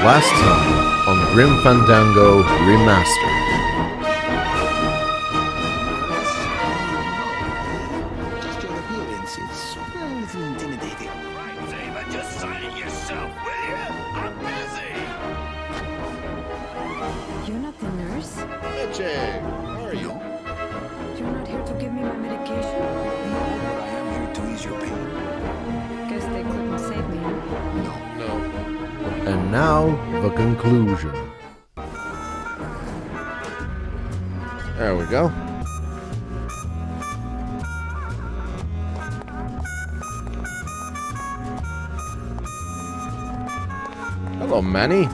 last time on Grim Fandango Remastered. Just your appearance is a little intimidating. Right, Saber, just sign it yourself, will you? I'm busy! You're not the nurse? Meche, how are you? You're not here to give me my medication? No, but I am here to ease your pain. Guess they couldn't save me. No. And now, the conclusion. There we go. Hello, Manny.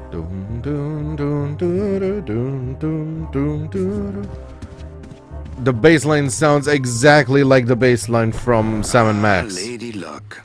Dun, dun, dun, dun, dun, dun, dun, dun. The bass line sounds exactly like the bass line from Sam and Max. Lady Luck.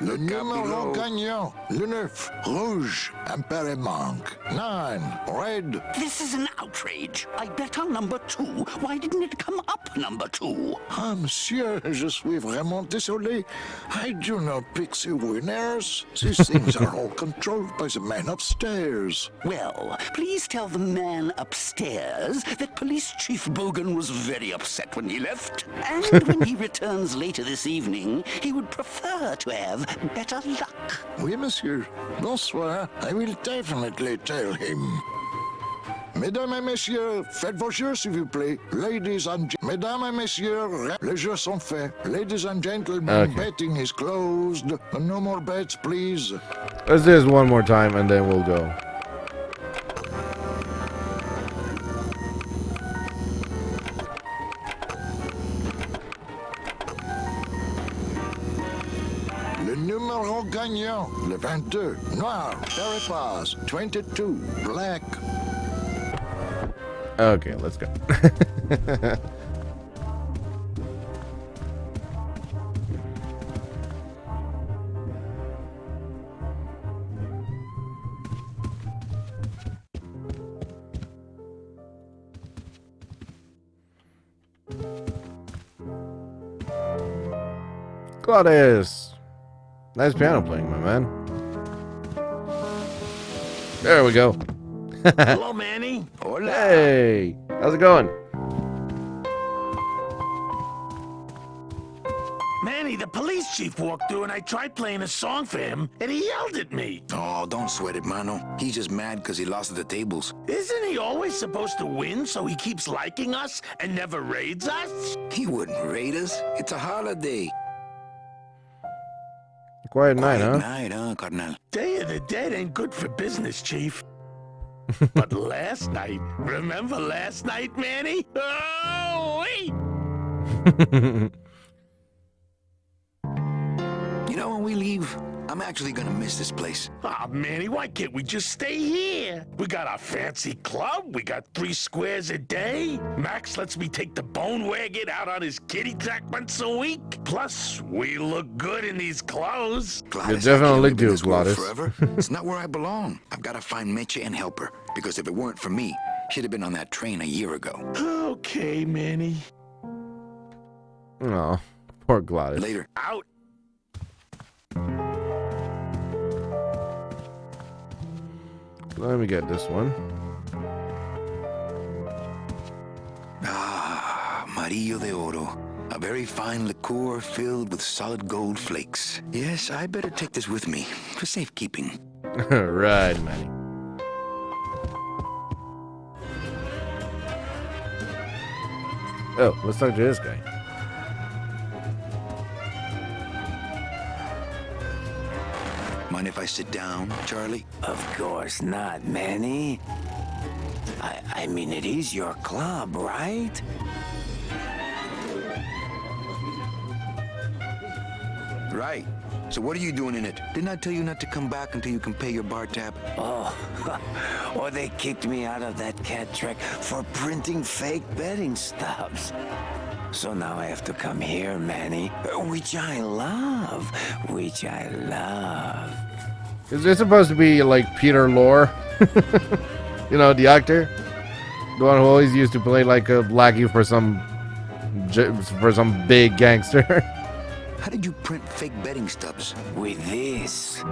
Le numéro gagnant, le 9, rouge, impair manque. 9, red. This is an outrage. I bet on number 2. Why didn't it come up number 2? Ah, monsieur, je suis vraiment désolé. I do not pick the winners. These things are all controlled by the man upstairs. Well, please tell the man upstairs that Police Chief Bogan was very upset when he left. And when he returns later this evening, he would prefer to have better luck. Oui, monsieur. Bonsoir. I will definitely tell him. Mesdames et messieurs, faites vos jeux, s'il vous plaît. Ladies and Mesdames et messieurs, les jeux sont faits. Ladies and gentlemen, Okay. betting is closed. No more bets, please. Let's do this one more time and then we'll go. Le numéro gagnant, le 22, noir, Terrepas, 22, black. Okay, let's go. Gladys! Nice piano playing, my man. There we go. Hello, Manny. Hola. Hey! How's it going? Manny, the police chief walked through and I tried playing a song for him and he yelled at me. Oh, don't sweat it, Mano. He's just mad because he lost at the tables. Isn't he always supposed to win so he keeps liking us and never raids us? He wouldn't raid us. It's a holiday. Quiet night, huh? Night, huh, Carnal? Day of the Dead ain't good for business, chief. But last night, remember last night, Manny? Oh, wait! You know, when we leave, I'm actually gonna miss this place. Aw, Manny, why can't we just stay here? We got our fancy club, we got 3 squares a day. Max lets me take the bone wagon out on his kitty track once a week. Plus, we look good in these clothes. Gladys, You definitely I can't live in do, this world Gladys. forever. It's not where I belong. I've got to find Meche and help her. Because if it weren't for me, she'd have been on that train a year ago. Okay, Manny. Oh, poor Gladys. Later. Out. Let me get this one. Ah, Marillo de Oro. A very fine liqueur filled with solid gold flakes. Yes, I better take this with me for safekeeping. Right, Manny. Oh, let's talk to this guy. Mind if I sit down, Charlie? Of course not, Manny. I mean, it is your club, right? Right. So what are you doing in it? Didn't I tell you not to come back until you can pay your bar tab? Oh, or they kicked me out of that cat track for printing fake betting stubs. So now I have to come here, Manny. Which I love. Which I love. Is this supposed to be like Peter Lorre? You know, the actor? The one who always used to play like a lackey for some big gangster. How did you print fake betting stubs? With this.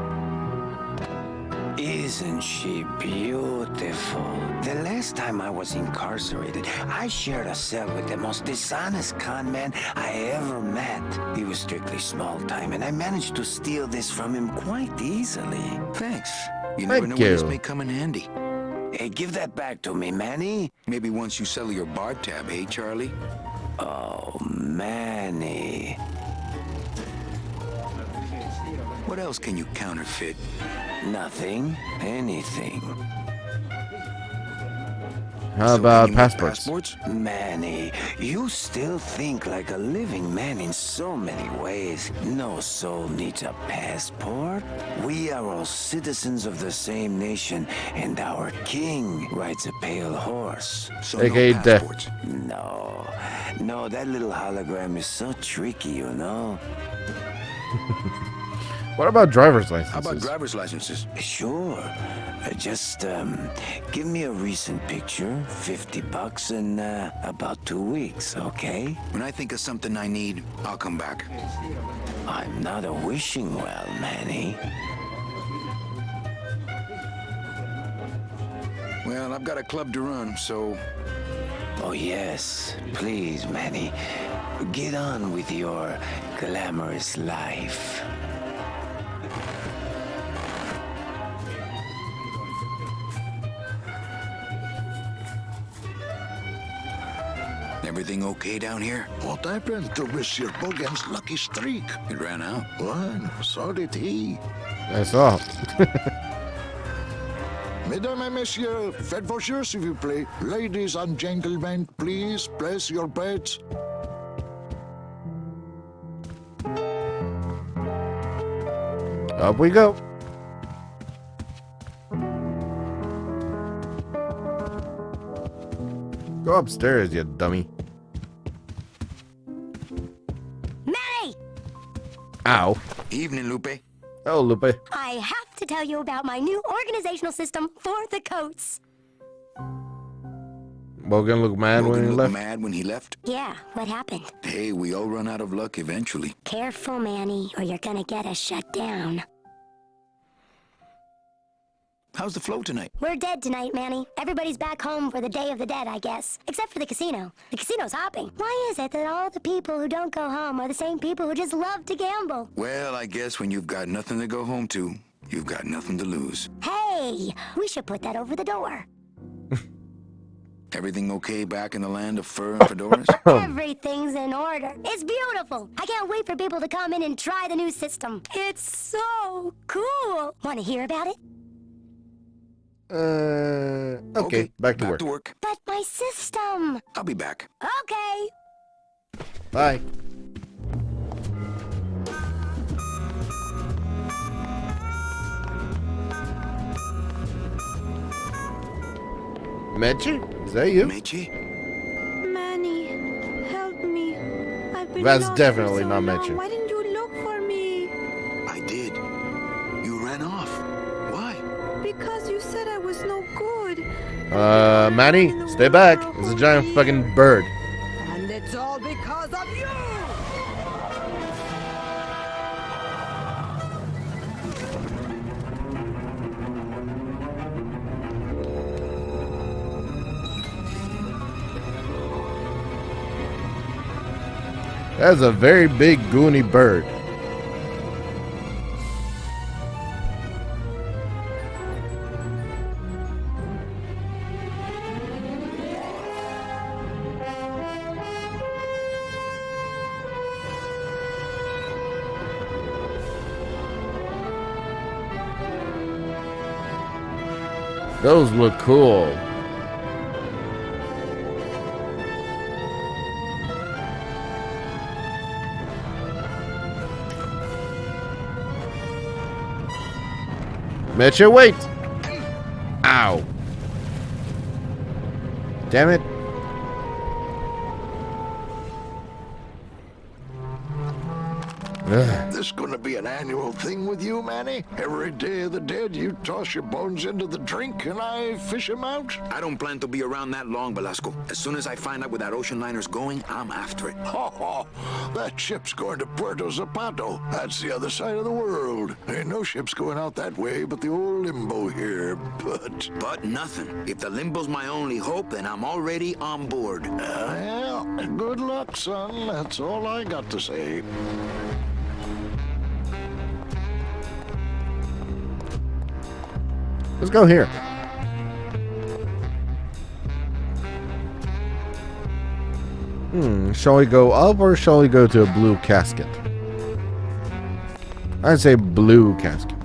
Isn't she beautiful? The last time I was incarcerated, I shared a cell with the most dishonest con man I ever met. He was strictly small time, and I managed to steal this from him quite easily. Thanks. You never know when this may come in handy. Hey, give that back to me, Manny. Maybe once you settle your bar tab, eh, Charlie? Oh, Manny. What else can you counterfeit? Nothing. Anything. How about passports? Manny, you still think like a living man in so many ways. No soul needs a passport. We are all citizens of the same nation, and our king rides a pale horse. So AKA no death. passports. No, that little hologram is so tricky, you know? What about driver's licenses? How about driver's licenses? Sure. Just, give me a recent picture, $50 in, about 2 weeks, okay? When I think of something I need, I'll come back. I'm not a wishing well, Manny. Well, I've got a club to run, so... Oh, yes. Please, Manny. Get on with your glamorous life. Everything okay down here? What happened to Monsieur Bogan's lucky streak? It ran out. Well, so did he. I saw. Mesdames et messieurs, faites vos jeux, s'il vous plaît. Ladies and gentlemen, please place your bets. Up we go. Go upstairs, you dummy. Manny! Ow. Evening, Lupe. Oh, Lupe. I have to tell you about my new organizational system for the coats. Bogan looked mad when he left. Mad when he left? Yeah, what happened? Hey, we all run out of luck eventually. Careful, Manny, or you're gonna get us shut down. How's the flow tonight? We're dead tonight, Manny. Everybody's back home for the Day of the Dead, I guess. Except for the casino. The casino's hopping. Why is it that all the people who don't go home are the same people who just love to gamble? Well, I guess when you've got nothing to go home to, you've got nothing to lose. Hey, we should put that over the door. Everything okay back in the land of fur and fedoras? Everything's in order. It's beautiful. I can't wait for people to come in and try the new system. It's so cool. Want to hear about it? Okay, back to work. But my system. I'll be back. Okay. Bye. Meche? Is that you? Meche? Manny, help me. I've been That's lost definitely for so not long. Meche. Why didn't you look for me? I did. You ran off. Why? Because you said I was no good. Manny, stay back. It's a giant fucking bird. And it's all because of you! That's a very big goony bird. Those look cool. Meche, wait! Ow. Damn it. This gonna be an annual thing with you, Manny? Every Day of the Dead, you toss your bones into the drink and I fish 'em out? I don't plan to be around that long, Velasco. As soon as I find out where that ocean liner's going, I'm after it. Oh, that ship's going to Puerto Zapato. That's the other side of the world. Ain't no ships going out that way but the old limbo here, But nothing. If the limbo's my only hope, then I'm already on board. Well, good luck, son. That's all I got to say. Let's go here. Shall we go up or shall we go to a blue casket? I'd say blue casket.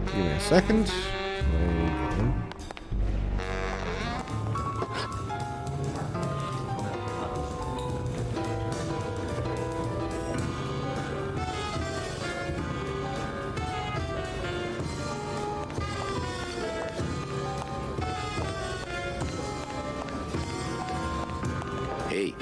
Give me a second. Hey,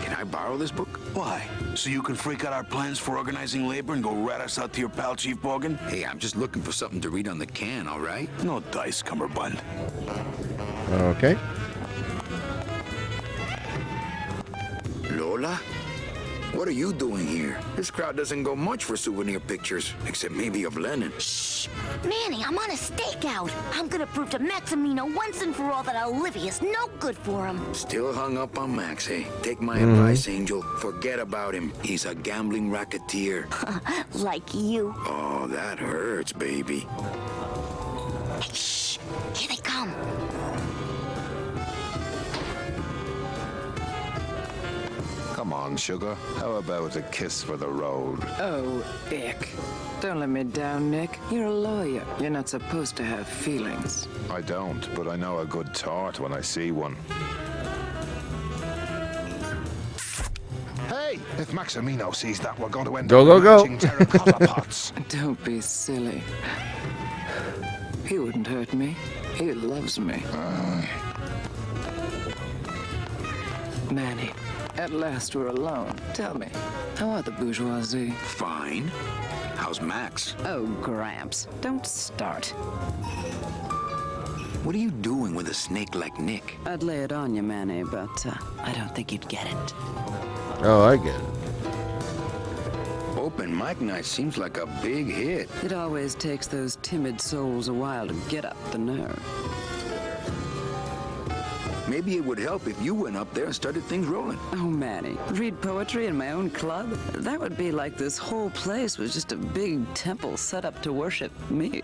can I borrow this book? Why? So you can freak out our plans for organizing labor and go rat us out to your pal, Chief Bogan? Hey, I'm just looking for something to read on the can, all right? No dice, Cummerbund. Okay. Lola? What are you doing here? This crowd doesn't go much for souvenir pictures, except maybe of Lennon. Shh! Manny, I'm on a stakeout. I'm gonna prove to Maximino once and for all that Olivia's no good for him. Still hung up on Max, eh? Take my advice, Angel. Forget about him. He's a gambling racketeer. Like you. Oh, that hurts, baby. Hey, shh! Here they come. Come on, sugar. How about a kiss for the road? Oh, ick. Don't let me down, Nick. You're a lawyer. You're not supposed to have feelings. I don't, but I know a good tart when I see one. Hey, if Maximino sees that, we're going to end Go, up go, go. matching terracotta pots. Don't be silly. He wouldn't hurt me. He loves me. Manny, at last we're alone. Tell me, how are the bourgeoisie? Fine. How's Max? Oh, Gramps, don't start. What are you doing with a snake like Nick? I'd lay it on you, Manny, but I don't think you'd get it. Oh, I get it. Open mic night seems like a big hit. It always takes those timid souls a while to get up the nerve. Maybe it would help if you went up there and started things rolling. Oh, Manny, read poetry in my own club? That would be like this whole place was just a big temple set up to worship me.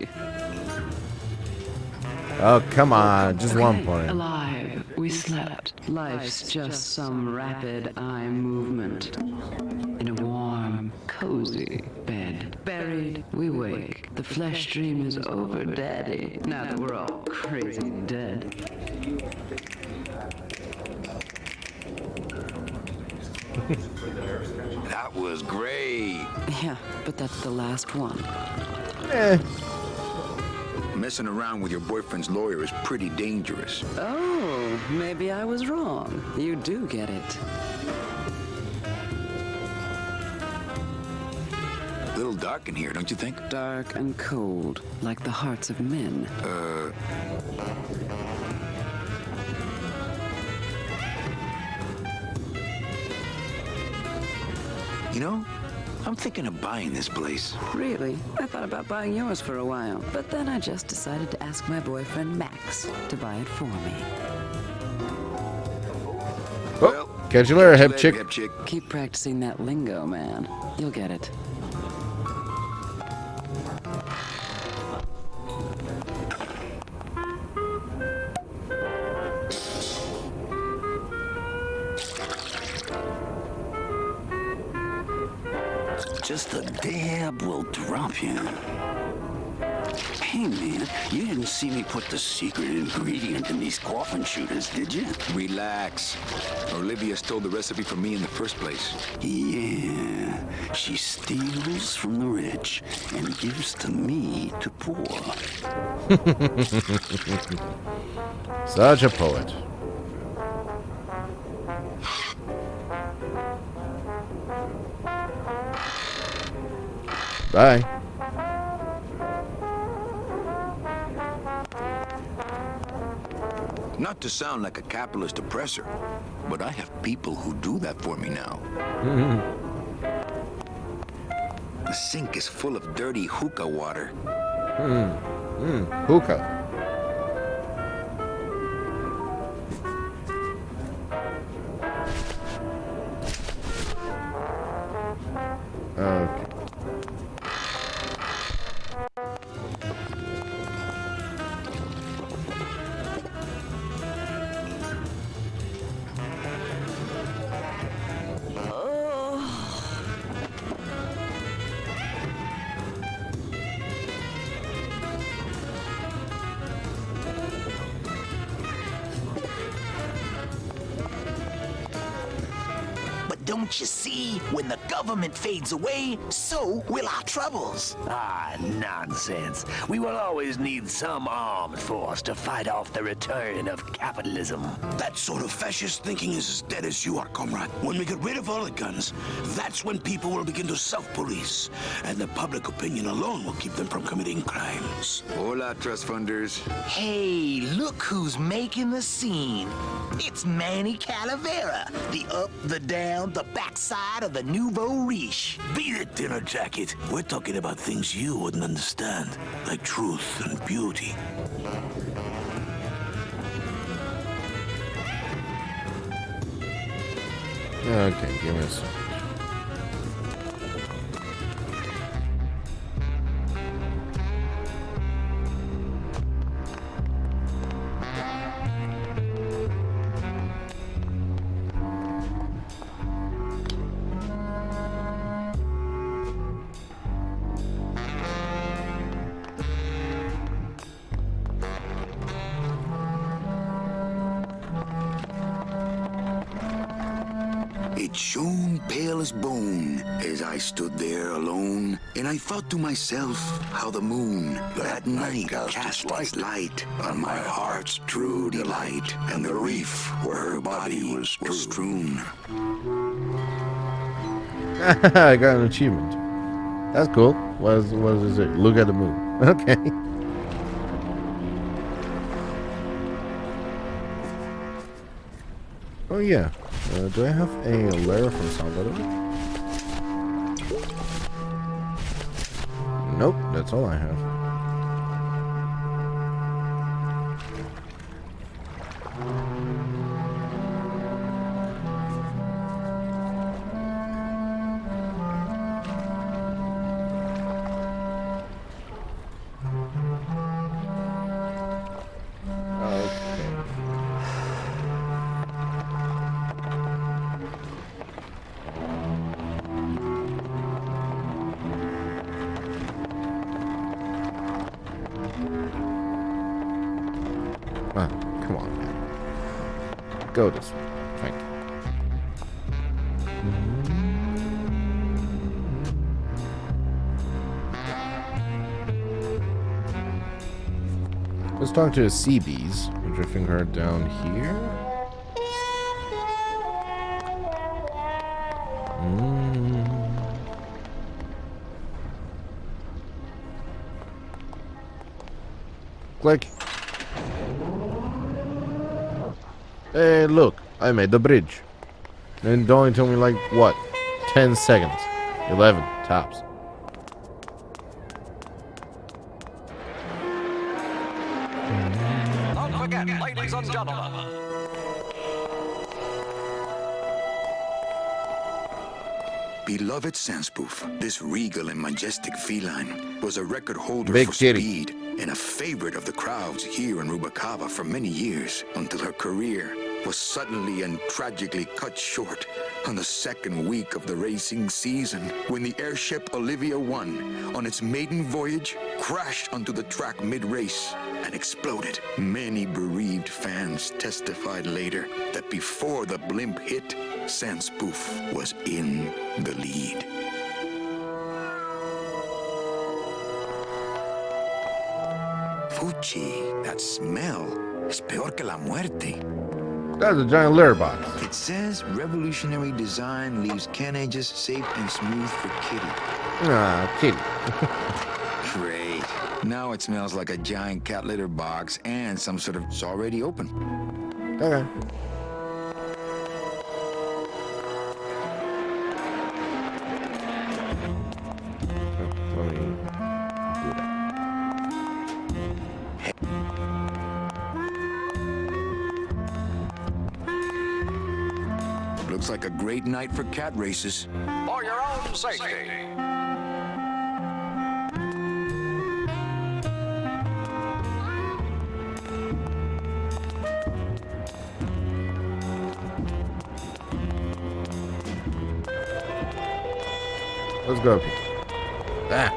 Oh, come on. Just one point. Alive, we slept. Life's just some rapid eye movement. In a warm, cozy bed. Buried, we wake. The flesh dream is over, Daddy. Now that we're all crazy dead. That was great. Yeah, but that's the last one. Messing around with your boyfriend's lawyer is pretty dangerous. Oh, maybe I was wrong. You do get it. A little dark in here, don't you think? Dark and cold, like the hearts of men. You know, I'm thinking of buying this place. Really? I thought about buying yours for a while, but then I just decided to ask my boyfriend Max to buy it for me. Oh, catch you later, hip chick. Keep practicing that lingo, man. You'll get it. Just a dab will drop you. Hey, man, you didn't see me put the secret ingredient in these coffin shooters, did you? Relax. Olivia stole the recipe from me in the first place. Yeah, she steals from the rich and gives to me to poor. Such a poet. Bye. Not to sound like a capitalist oppressor, but I have people who do that for me now. The sink is full of dirty hookah water. Hookah. Okay. Don't you see? When the government fades away, so will our troubles. Ah, nonsense. We will always need some armed force to fight off the return of capitalism. That sort of fascist thinking is as dead as you are, comrade. When we get rid of all the guns, that's when people will begin to self-police. And the public opinion alone will keep them from committing crimes. Hola, trust funders. Hey, look who's making the scene. It's Manny Calavera, the up, the down, the backside of the nouveau riche. Beat it, dinner jacket. We're talking about things you wouldn't understand, like truth and beauty. Okay, give me a second. It shone pale as bone as I stood there alone, and I thought to myself how the moon that night cast its light on my heart's true delight, and the reef where her body was strewn. I got an achievement. That's cool. What is it? Look at the moon. Okay. Oh yeah. Do I have a letter from Salvador? Nope, that's all I have. Come on, man. Go this way. Thank you. Let's talk to the sea bees, which I think are down here. Click. Hey, look, I made the bridge. And it only took me like, what, 10 seconds. 11, tops. Don't forget, ladies and gentlemen. Beloved Sandspoof, this regal and majestic feline was a record holder Big for kitty. speed and a favorite of the crowds here in Rubacava for many years, until her career was suddenly and tragically cut short on the second week of the racing season when the airship Olivia 1, on its maiden voyage, crashed onto the track mid-race and exploded. Many bereaved fans testified later that before the blimp hit, Sandspoof was in the lead. Fuchi, that smell is peor que la muerte. That's a giant litter box. It says revolutionary design leaves carriages safe and smooth for Kitty. Ah, Kitty. Great. Now it smells like a giant cat litter box and some sort of... It's already open. Okay. Let me do that. Looks like a great night for cat races. For your own safety. Let's go up here. Ah.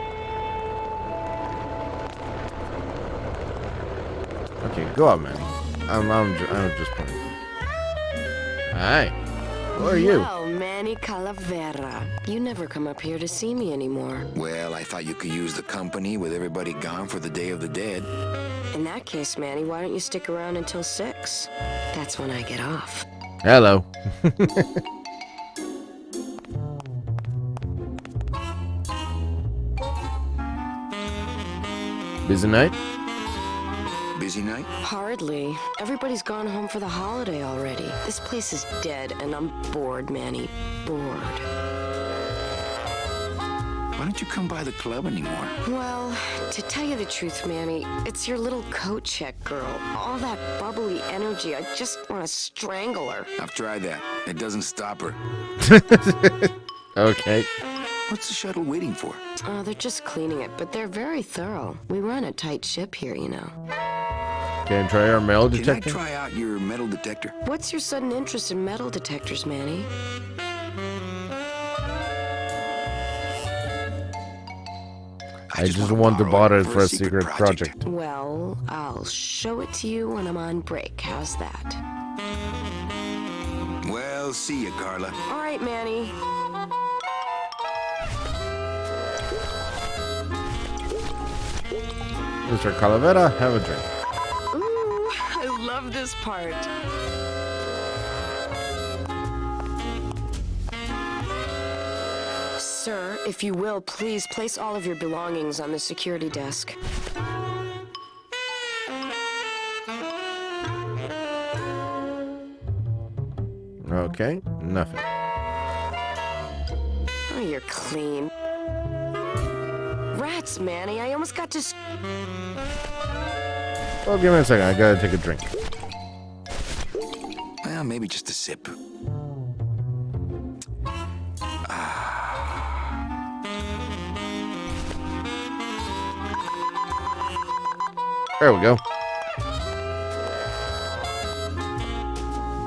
Okay, go up, man. I'm just playing. Hi. Who are you? Well, Manny Calavera, you never come up here to see me anymore. Well, I thought you could use the company with everybody gone for the Day of the Dead. In that case, Manny, why don't you stick around until 6? That's when I get off. Hello. Busy night? Busy night? Hardly. Everybody's gone home for the holiday already. This place is dead, and I'm bored, Manny. Bored. Why don't you come by the club anymore? Well, to tell you the truth, Manny, it's your little coat check girl. All that bubbly energy, I just want to strangle her. I've tried that. It doesn't stop her. Okay. What's the shuttle waiting for? They're just cleaning it, but they're very thorough. We run a tight ship here, you know. Can I try our metal detector? Can I try out your metal detector? What's your sudden interest in metal detectors, Manny? I just want to borrow it for a secret project. Well, I'll show it to you when I'm on break. How's that? Well, see you, Carla. All right, Manny. Mr. Calavera, have a drink. Ooh, I love this part. Sir, if you will, please place all of your belongings on the security desk. Okay, nothing. Oh, you're clean. Rats, Manny, I almost got to... Oh, give me a second. I gotta take a drink. Well, maybe just a sip. There we go.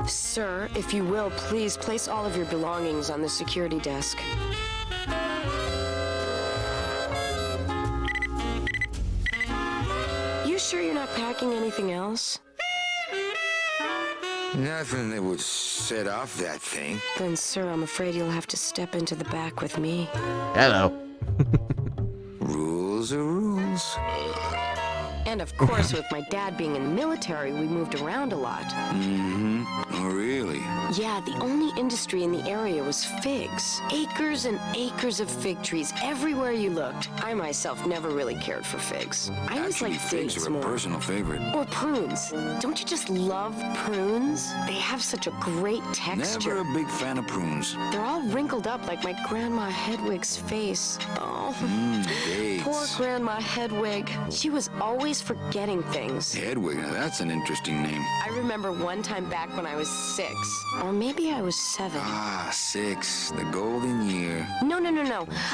Sir, if you will, please place all of your belongings on the security desk. You sure you're not packing anything else? Nothing that would set off that thing. Then, sir, I'm afraid you'll have to step into the back with me. Hello. Rules are rules. And of course, with my dad being in the military, we moved around a lot. Mm-hmm. Oh, really? Yeah, the only industry in the area was figs. Acres and acres of fig trees everywhere you looked. I myself never really cared for figs. I always Actually, liked figs dates are a more. personal favorite. Or prunes. Don't you just love prunes? They have such a great texture. Never a big fan of prunes. They're all wrinkled up like my Grandma Hedwig's face. Oh, Dates. poor Grandma Hedwig. She was always forgetting things. Hedwig, now that's an interesting name. I remember one time back when I was 6. Or maybe I was 7. Ah, 6. The golden year. No.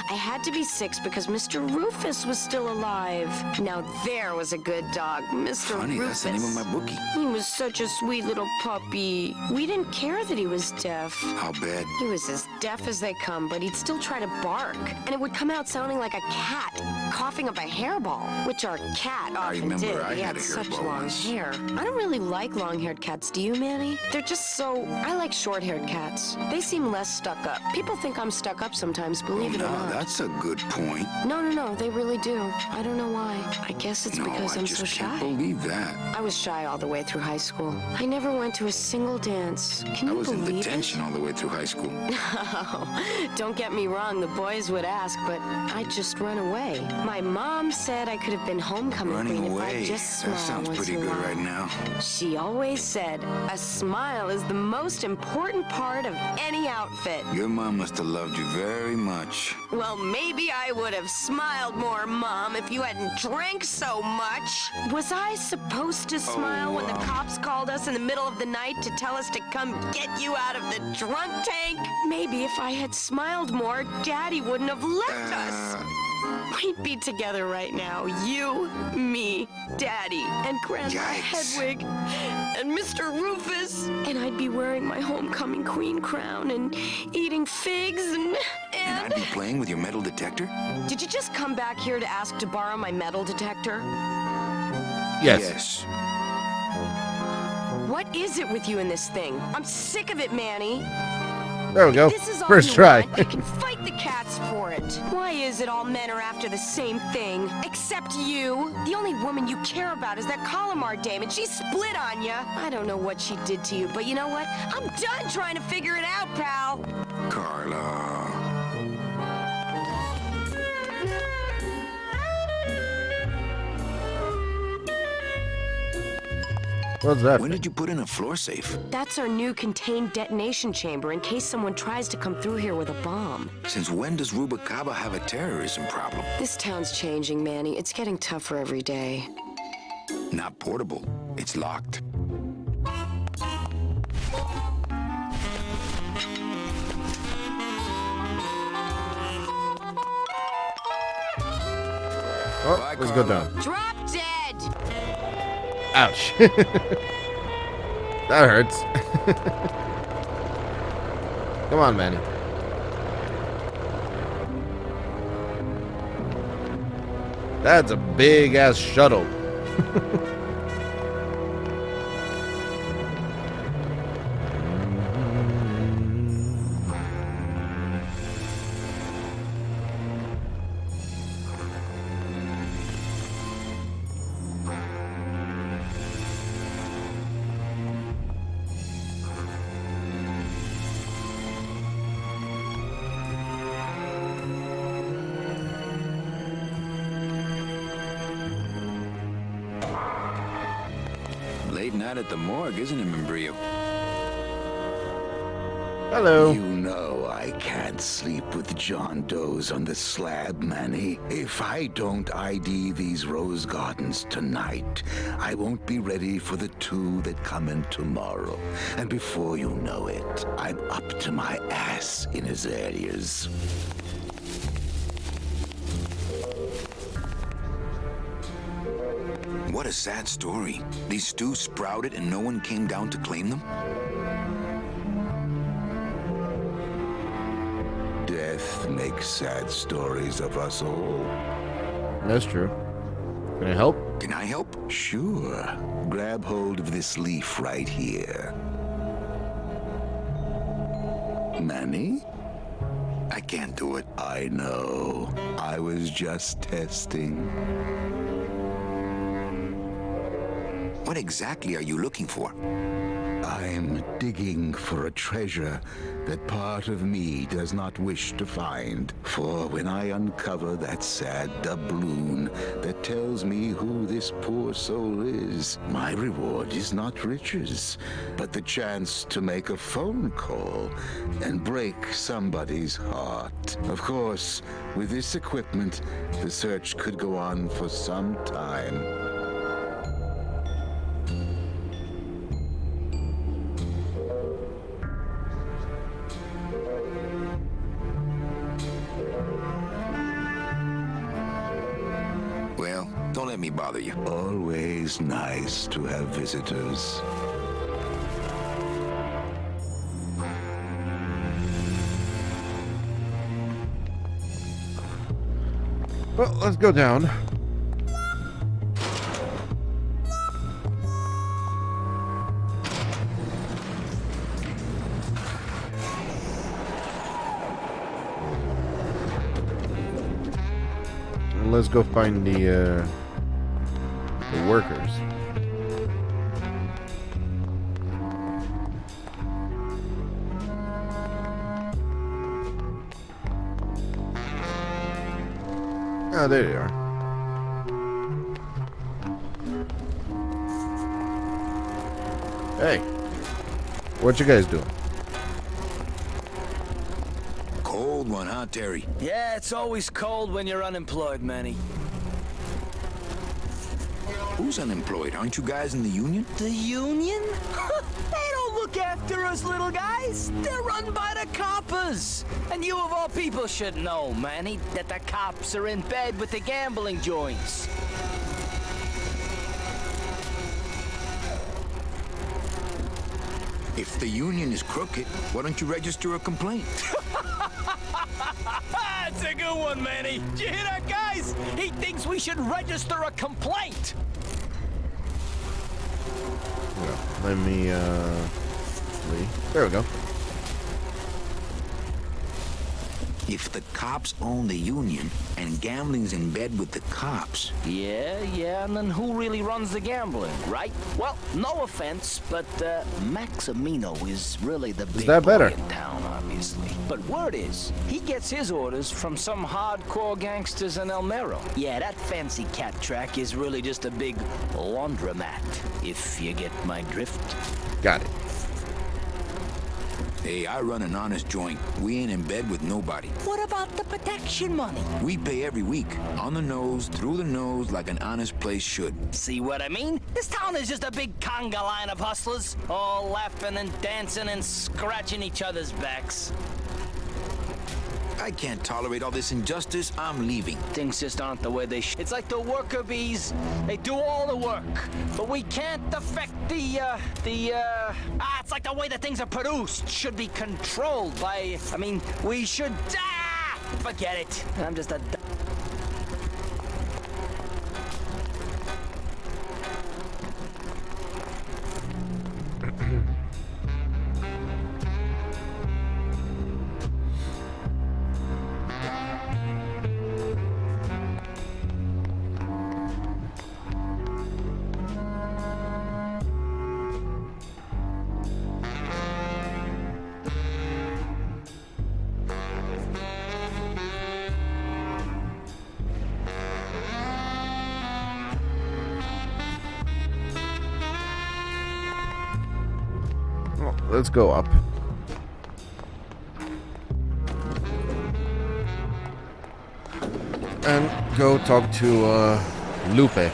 I had to be 6 because Mr. Rufus was still alive. Now there was a good dog, Mr. Funny, Rufus. that's the name of my bookie. He was such a sweet little puppy. We didn't care that he was deaf. I'll bet. He was as deaf as they come, but he'd still try to bark. And it would come out sounding like a cat, coughing up a hairball, which our cat often remember did. I He had had a such hairball long once. hair. I don't really like long-haired cats, do you, Manny? They're just so... I like short-haired cats. They seem less stuck up. People think I'm stuck up sometimes, believe it or not. That's a good point. No, they really do. I don't know why. I guess it's because I'm so shy. I can't believe that. I was shy all the way through high school. I never went to a single dance. Can I you was in believe detention all the way through high school. it? Don't get me wrong, the boys would ask, but I'd just run away. My mom said I could have been homecoming Running queen away. if I just smiled That sounds once pretty in a good while. right now. She always said, a smile is the most important part of any outfit. Your mom must have loved you very much. Well, maybe I would have smiled more, Mom, if you hadn't drank so much. Was I supposed to smile when the cops called us in the middle of the night to tell us to come get you out of the drunk tank? Maybe if I had smiled more, Daddy wouldn't have left us. We'd be together right now. You, me, Daddy, and Grandma Hedwig, and Mr. Rufus. And I'd be wearing my homecoming queen crown and eating figs and I'd be playing with your metal detector? Did you just come back here to ask to borrow my metal detector? Yes. What is it with you in this thing? I'm sick of it, Manny. There we go. This is all First you try. want. You can fight the cats for it. Why is it all men are after the same thing? Except you. The only woman you care about is that Calamar dame, and she split on you. I don't know what she did to you, but you know what? I'm done trying to figure it out, pal. Carla. What's that? When did you put in a floor safe? That's our new contained detonation chamber in case someone tries to come through here with a bomb. Since when does Rubacaba have a terrorism problem? This town's changing, Manny. It's getting tougher every day. Not portable. It's locked. Oh, Bye, let's go Carla. down. Drop dead! Ouch. That hurts. Come on, Manny. That's a big ass shuttle. Late night at the morgue, isn't it, Membrillo? Hello. You know I can't sleep with John Doe's on the slab, Manny. If I don't ID these rose gardens tonight, I won't be ready for the 2 that come in tomorrow. And before you know it, I'm up to my ass in azaleas. What a sad story. These stews sprouted and no one came down to claim them? Death makes sad stories of us all. That's true. Can I help? Can I help? Sure. Grab hold of this leaf right here. Manny? I can't do it. I know. I was just testing. What exactly are you looking for? I'm digging for a treasure that part of me does not wish to find. For when I uncover that sad doubloon that tells me who this poor soul is, my reward is not riches, but the chance to make a phone call and break somebody's heart. Of course, with this equipment, the search could go on for some time. let me bother you. Always nice to have visitors. Well, let's go down. And let's go find the workers. Oh, there they are. Hey, what you guys doing? Cold one, huh, Terry? Yeah, it's always cold when you're unemployed, Manny. Who's unemployed? Aren't you guys in the union? The union? They don't look after us little guys. They're run by the coppers. And you of all people should know, Manny, that the cops are in bed with the gambling joints. If the union is crooked, why don't you register a complaint? That's a good one, Manny. Did you hear that, guys? He thinks we should register a complaint. Well, let me, there we go. If the cops own the union and gambling's in bed with the cops. Yeah, and then who really runs the gambling, right? Well, no offense, but Maximino is really the big that better? boy in town, obviously. But word is, he gets his orders from some hardcore gangsters in El Mero. Yeah, that fancy cat track is really just a big laundromat, if you get my drift. Got it. Hey, I run an honest joint. We ain't in bed with nobody. What about the protection money? We pay every week. On the nose, through the nose, like an honest place should. See what I mean? This town is just a big conga line of hustlers, all laughing and dancing and scratching each other's backs. I can't tolerate all this injustice. I'm leaving. Things just aren't the way they should. It's like the worker bees. They do all the work, but we can't affect it's like the way that things are produced should be controlled by, we should, forget it. I'm just a... Let's go up. And go talk to Lupe.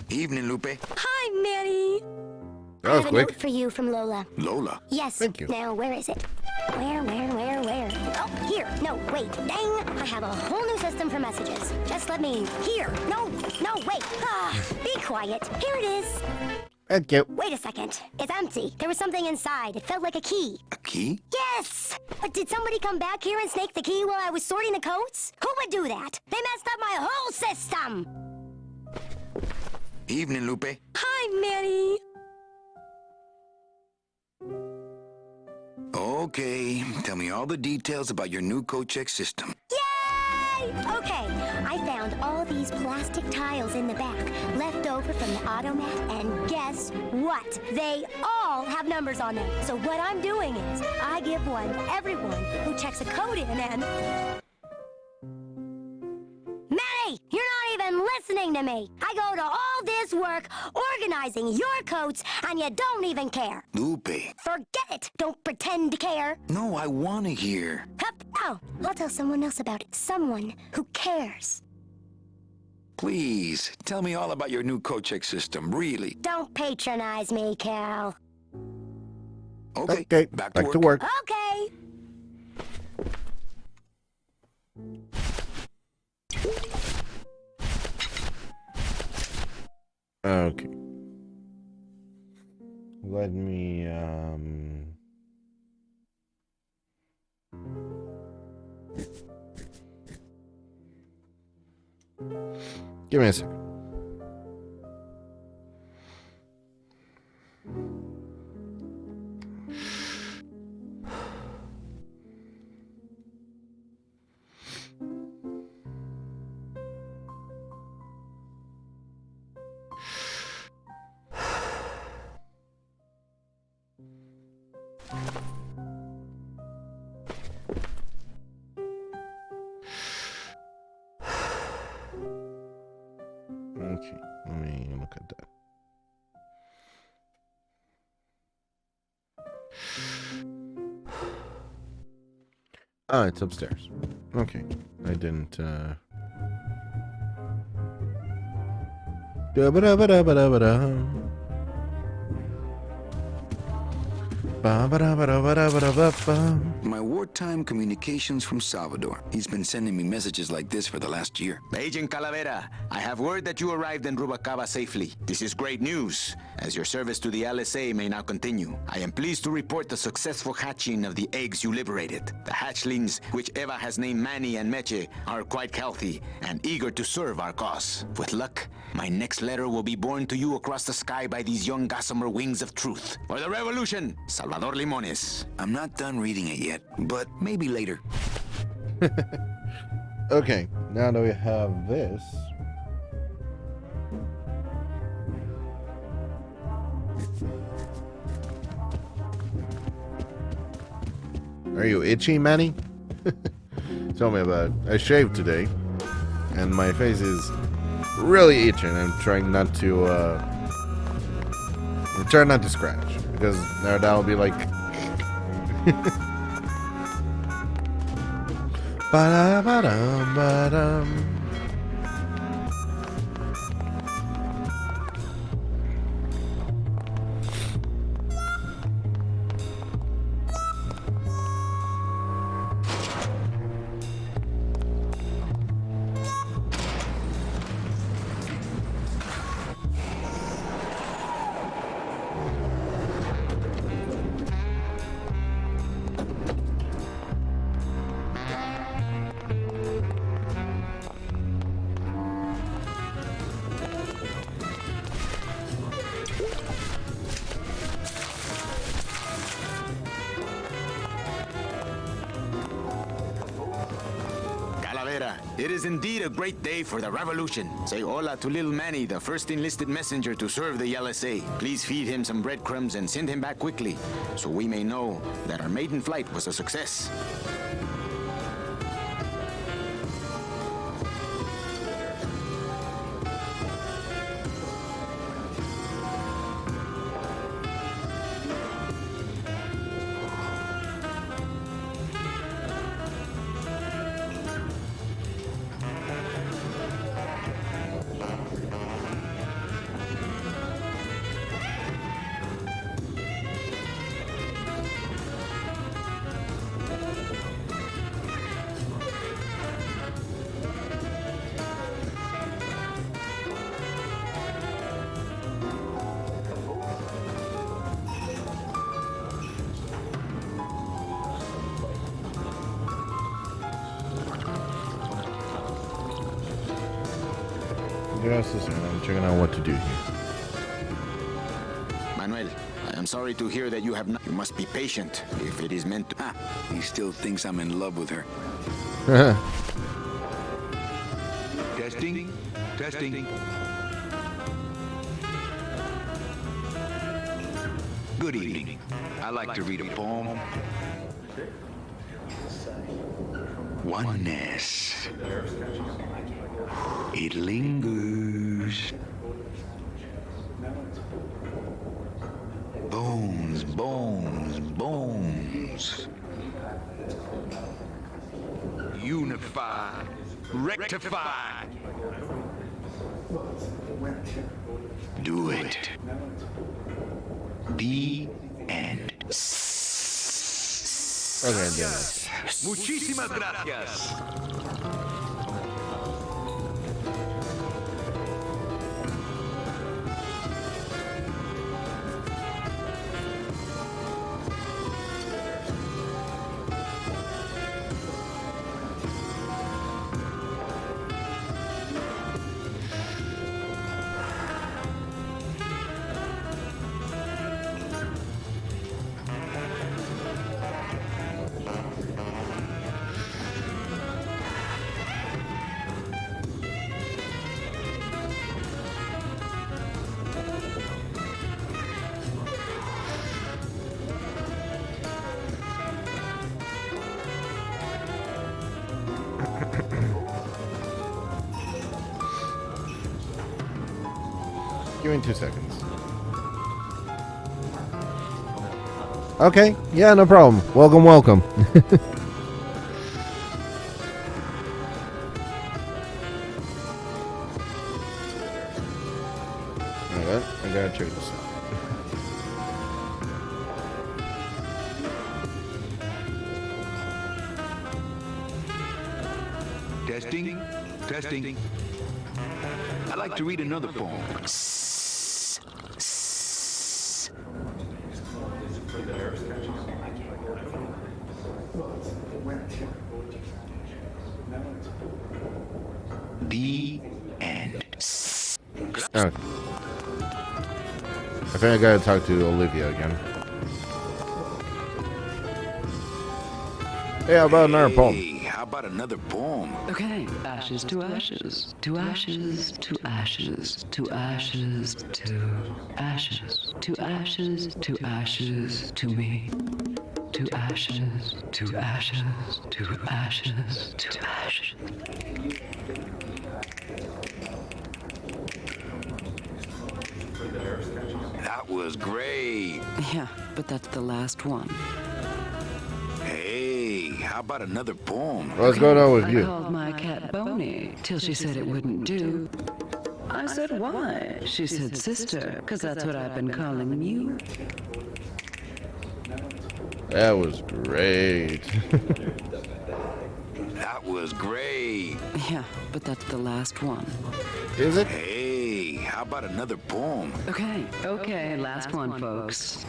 Evening, Lupe. Hi, Mary. That was I have a quick. note for you from Lola. Lola? Yes. Thank you. Now, where is it? Where? Oh, here. No, wait. Dang. I have a whole new system for messages. Just let me... Here. No, wait. Be quiet. Here it is. Thank you. Wait a second. It's empty. There was something inside. It felt like a key. A key? Yes! But did somebody come back here and snake the key while I was sorting the coats? Who would do that? They messed up my whole system! Evening, Lupe. Hi, Mary. Okay, tell me all the details about your new coat check system. Yay! Okay, I found found all these plastic tiles in the back, left over from the automat, and guess what? They all have numbers on them. So what I'm doing is, I give one to everyone who checks a code in and... Manny, you're not even listening to me. I go to all this work organizing your coats, and you don't even care. Lupe. Forget it. Don't pretend to care. No, I want to hear. Hup. Oh, I'll tell someone else about it. Someone who cares. Please, tell me all about your new coat check system, really. Don't patronize me, Cal. Okay, back to work. Okay. Okay. Let me, give me a second. Okay, let me look at that. Ah, it's upstairs. Okay, I didn't, My wartime communications from Salvador. He's been sending me messages like this for the last year. Agent Calavera, I have word that you arrived in Rubalcaba safely. This is great news, as your service to the LSA may now continue. I am pleased to report the successful hatching of the eggs you liberated. The hatchlings, which Eva has named Manny and Meche, are quite healthy and eager to serve our cause. With luck, my next letter will be borne to you across the sky by these young gossamer wings of truth. For the revolution, Salvador Limones. I'm not done reading it yet, but maybe later. Okay, now that we have this. Are you itchy, Manny? Tell me about it. I shaved today, and my face is really itching. I'm trying not to, scratch, because that'll be like... Ba-da-ba-dum, ba-dum. It is indeed a great day for the revolution. Say hola to little Manny, the first enlisted messenger to serve the LSA. Please feed him some breadcrumbs and send him back quickly, so we may know that our maiden flight was a success. Just a second, I'm checking out what to do here. Manuel, I am sorry to hear that you have not. You must be patient if it is meant to. Ah, he still thinks I'm in love with her. Just Testing. Testing. Good evening. I like to read a poem. Oneness. It lingers. Bones, bones, bones. Unify. Rectify. Do it. The end. Okay, damn it. Muchísimas gracias. Give me 2 seconds. Okay, yeah, no problem. Welcome, welcome. Alright, I gotta check this out. Testing. Testing. I like to read another poem. The end. Okay. I think I gotta talk to Olivia again. Hey, how about another poem? Hey, how about another poem? Okay, ashes to ashes, to ashes, to ashes, to ashes, to ashes, to ashes, to ashes, to me. To ashes, to ashes, to ashes, to ashes. That was great. Yeah, but that's the last one. Hey, how about another poem? What's going on with I you? called my cat Boney till she said it wouldn't do. I said, why? She said, sister, because that's what I've been calling you. That was great. That was great. Yeah, but that's the last one. Is it? Hey, how about another poem? Okay, last one, folks.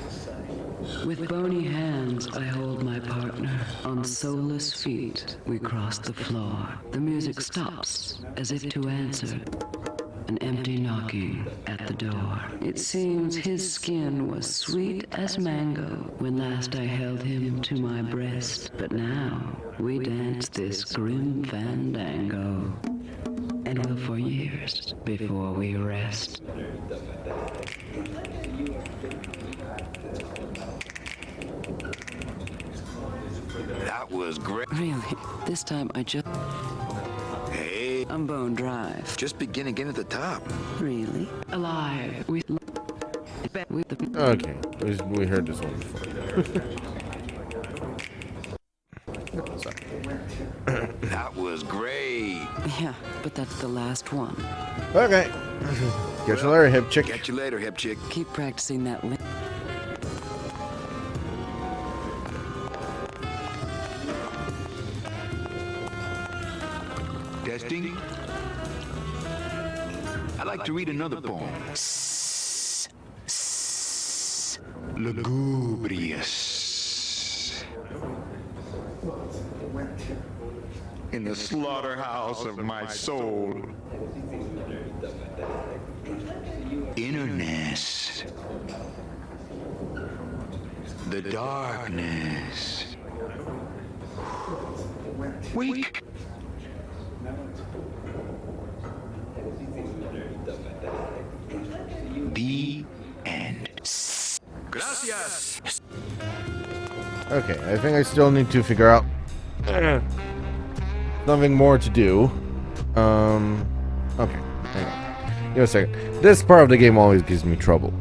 With bony hands, I hold my partner. On soulless feet, we cross the floor. The music stops, as if to answer. An empty knocking at the door. It seems his skin was sweet as mango when last I held him to my breast. But now, we dance this grim fandango. And will for years before we rest. That was great. Really, this time I just... Hey. I'm bone drive. Just begin again at the top. Really? Alive. Okay, we heard this one before. Sorry. That was great. Yeah, but that's the last one. Okay. Catch you later, hip chick. Catch you later, hip chick. Keep practicing that link. Testing. I'd like to read another poem. Lugubrious. In the slaughterhouse of my soul. Innerness. The darkness. Weak. The end. Gracias. Okay, I think I still need to figure out nothing more to do. Okay, hang on. Give me a second. This part of the game always gives me trouble.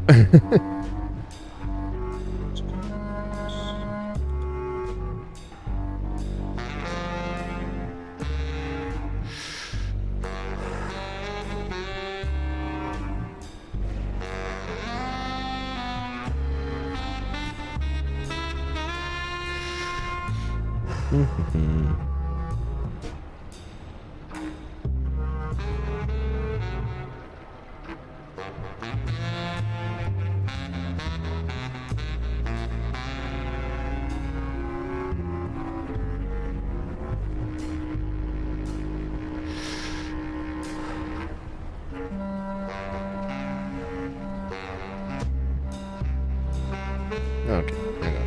Okay, hang on.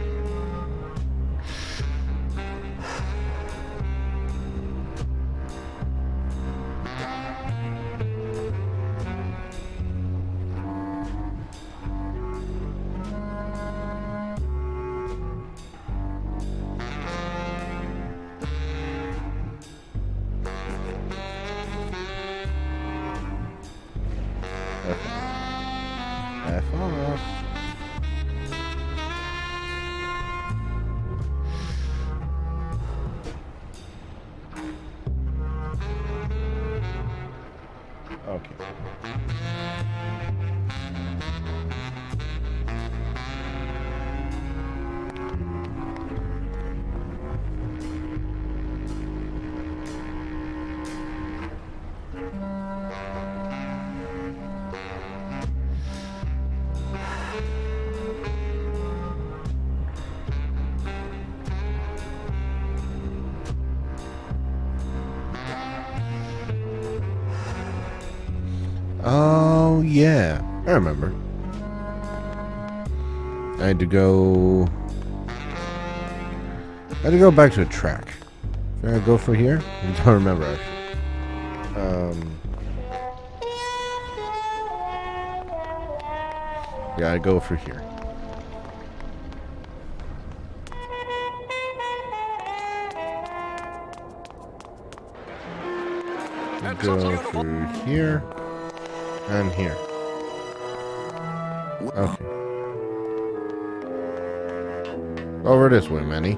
F off. Okay. Oh, yeah. I remember. I had to go back to the track. Did I go for here? I don't remember, actually. Yeah, I go for here. Go through here. And here. Okay. Over this way, Manny.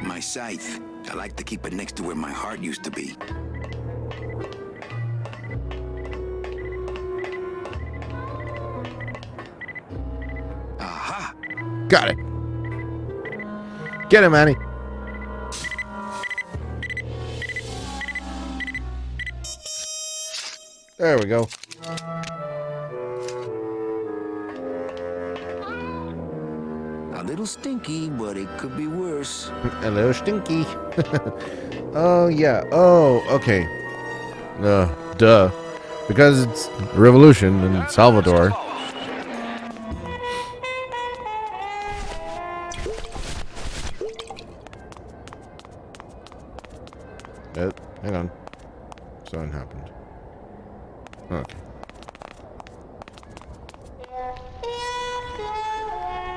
My scythe. I like to keep it next to where my heart used to be. Got it. Get him, Manny. There we go. A little stinky, but it could be worse. A little stinky. Oh, yeah. Oh, okay. Duh. Because it's revolution in Salvador. Hang on. Something happened. Okay.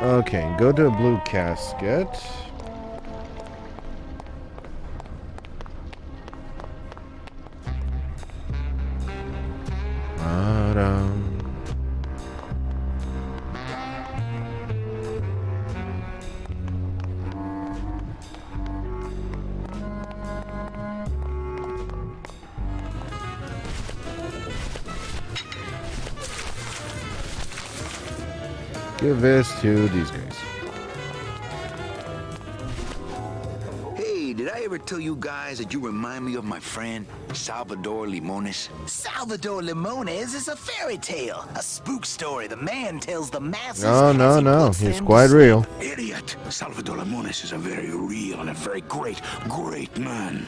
Okay, go to a blue casket. Give this to these guys. Hey, did I ever tell you guys that you remind me of my friend, Salvador Limones? Salvador Limones is a fairy tale, a spook story the man tells the masses. No. He's quite real. Idiot! Salvador Limones is a very real and a very great man.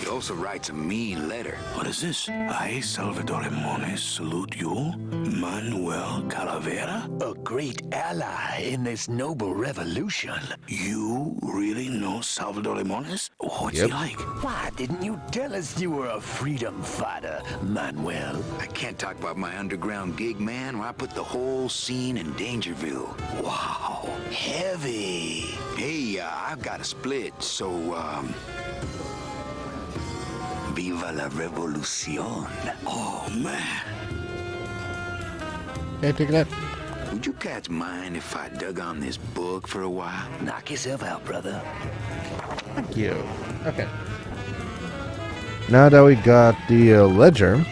He also writes a mean letter. What is this? I, Salvador Limones, salute you, Manuel Calavera, a great ally in this noble revolution. You really know Salvador Limones? What's he like? Why didn't you tell us you were a freedom fighter, Manuel? I can't talk about my underground gig, man, where I put the whole scene in Dangerville. Wow, heavy. Hey, I've got a split, so, Viva la revolución. Oh, man. Okay, take that. Would you cats mind if I dug on this book for a while? Knock yourself out, brother. Thank you. Okay. Now that we got the ledger.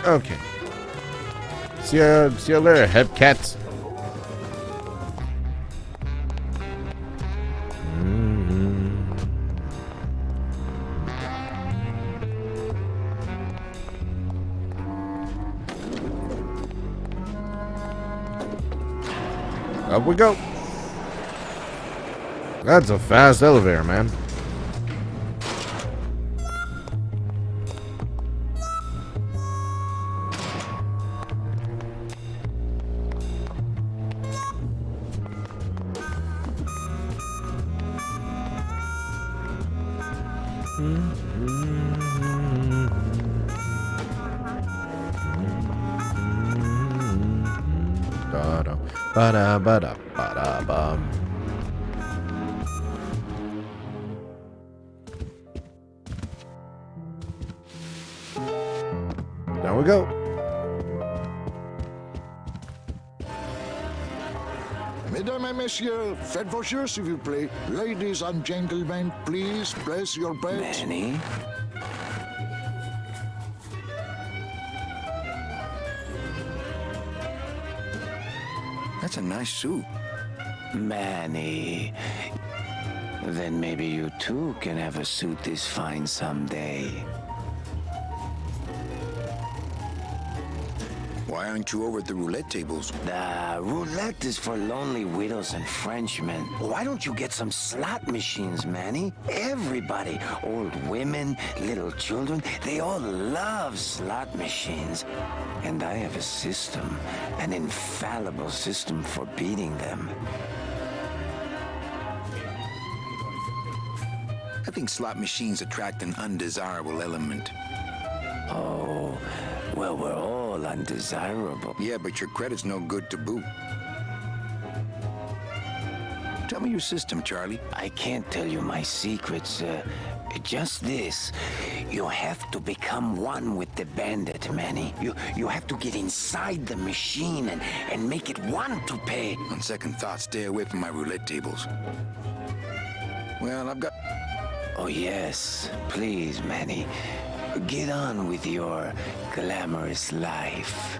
Okay. See you later, Hepcats. Up we go. That's a fast elevator, man. Ba-da, ba-da, ba-da, bum. Down we go. Mesdames et messieurs, faites vos jeux s'il vous plaît. Ladies and gentlemen, please place your bets. Manny? That's a nice suit. Manny. Then maybe you too can have a suit this fine someday. Why aren't you over at the roulette tables? Roulette is for lonely widows and Frenchmen. Why don't you get some slot machines, Manny? Everybody, old women, little children, they all love slot machines. And I have a system, an infallible system for beating them. I think slot machines attract an undesirable element. Oh, well, we're all undesirable. Yeah, but your credit's no good to boot. Tell me your system, Charlie. I can't tell you my secrets. Just this. You have to become one with the bandit, Manny. You have to get inside the machine and make it want to pay. On second thought, stay away from my roulette tables. Well, I've got... Oh, yes. Please, Manny. Get on with your glamorous life.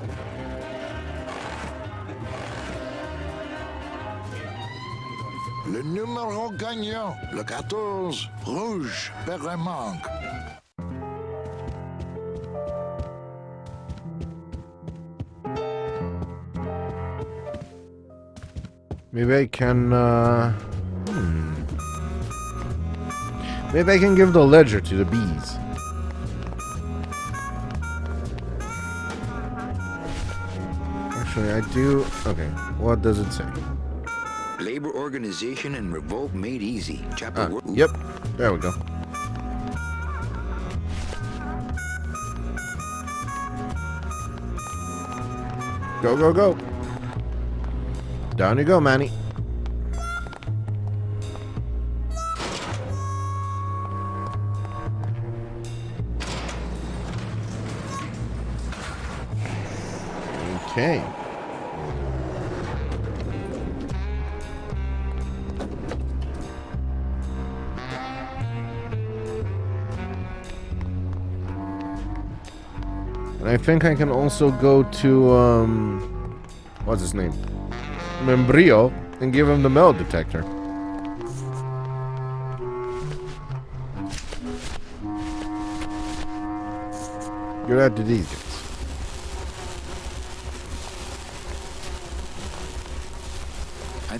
Le numéro gagnant, le 14, rouge, Perremanque. Maybe I can, Maybe I can give the ledger to the bees. Actually, I do... Okay, what does it say? Labor organization and revolt made easy. Chapter Yep, there we go. Go, go, go. Down you go, Manny. Okay. And I think I can also go to, what's his name? Membrillo, and give him the metal detector. Give that to these guys.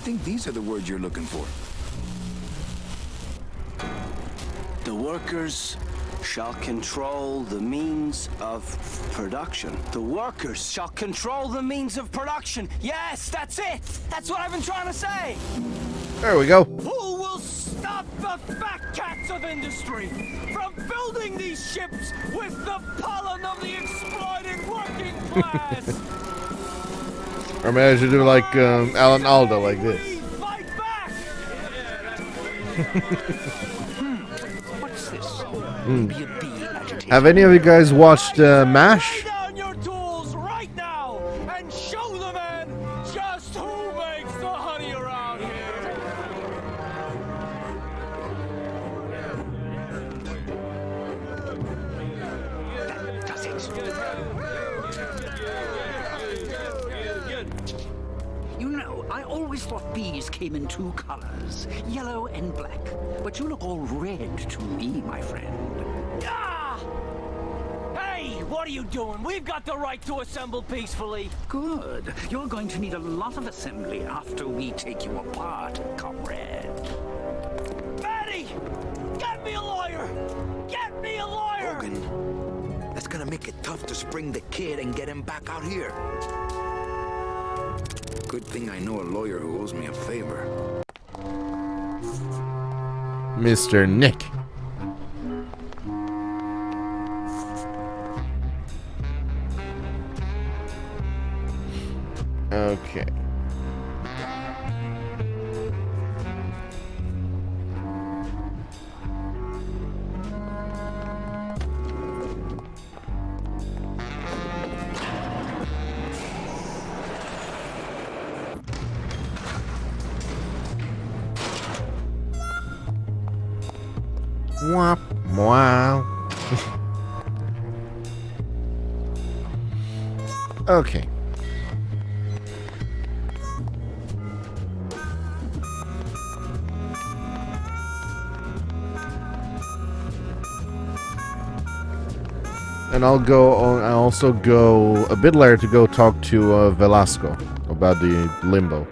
think these are the words you're looking for. The workers shall control the means of production. The workers shall control the means of production. Yes, that's it. That's what I've been trying to say. There we go. Who will stop the fat cats of industry from building these ships with the pollen of the exploited working class? Or maybe I should do like Alan Alda, like this. Fight back! What's this? Mm. Maybe a bee agitated. Have any of you guys watched MASH? Lay down your tools right now and show the man just who makes the honey around here. Does it? You know, I always thought bees came in two colors, yellow and black. But you look all red to me, my friend. Ah! Hey, what are you doing? We've got the right to assemble peacefully. Good. You're going to need a lot of assembly after we take you apart, comrade. Maddie! Get me a lawyer! Get me a lawyer! Bogan, that's gonna make it tough to spring the kid and get him back out here. Good thing I know a lawyer who owes me a favor. Mr. Nick. Okay. Womp wow. Okay. And I'll go on. I also go a bit later to go talk to Velasco about the limbo.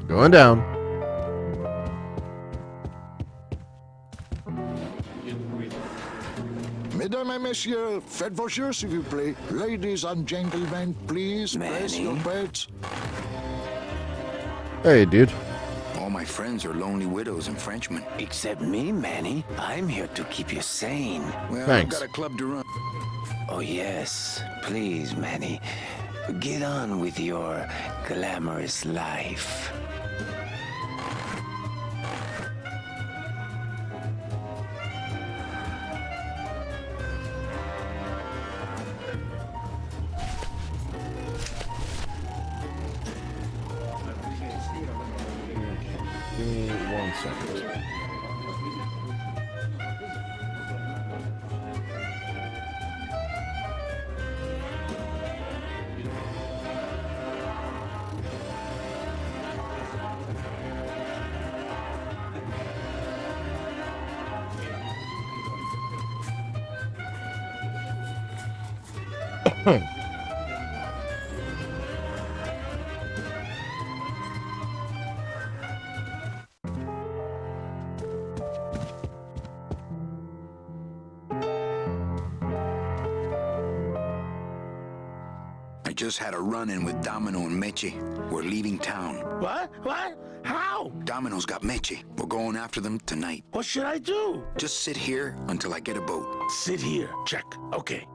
Going down. Mesdames et messieurs, faites vos jeux, s'il vous plaît. Ladies and gentlemen, please press your beds. Hey, dude. All my friends are lonely widows and Frenchmen. Except me, Manny. I'm here to keep you sane. Well, Thanks. I've got a club to run. Oh, yes. Please, Manny. Get on with your glamorous life. Give me 1 second. I just had a run-in with Domino and Meche. We're leaving town. What? What? How? Domino's got Meche. We're going after them tonight. What should I do? Just sit here until I get a boat. Sit here. Check. Okay.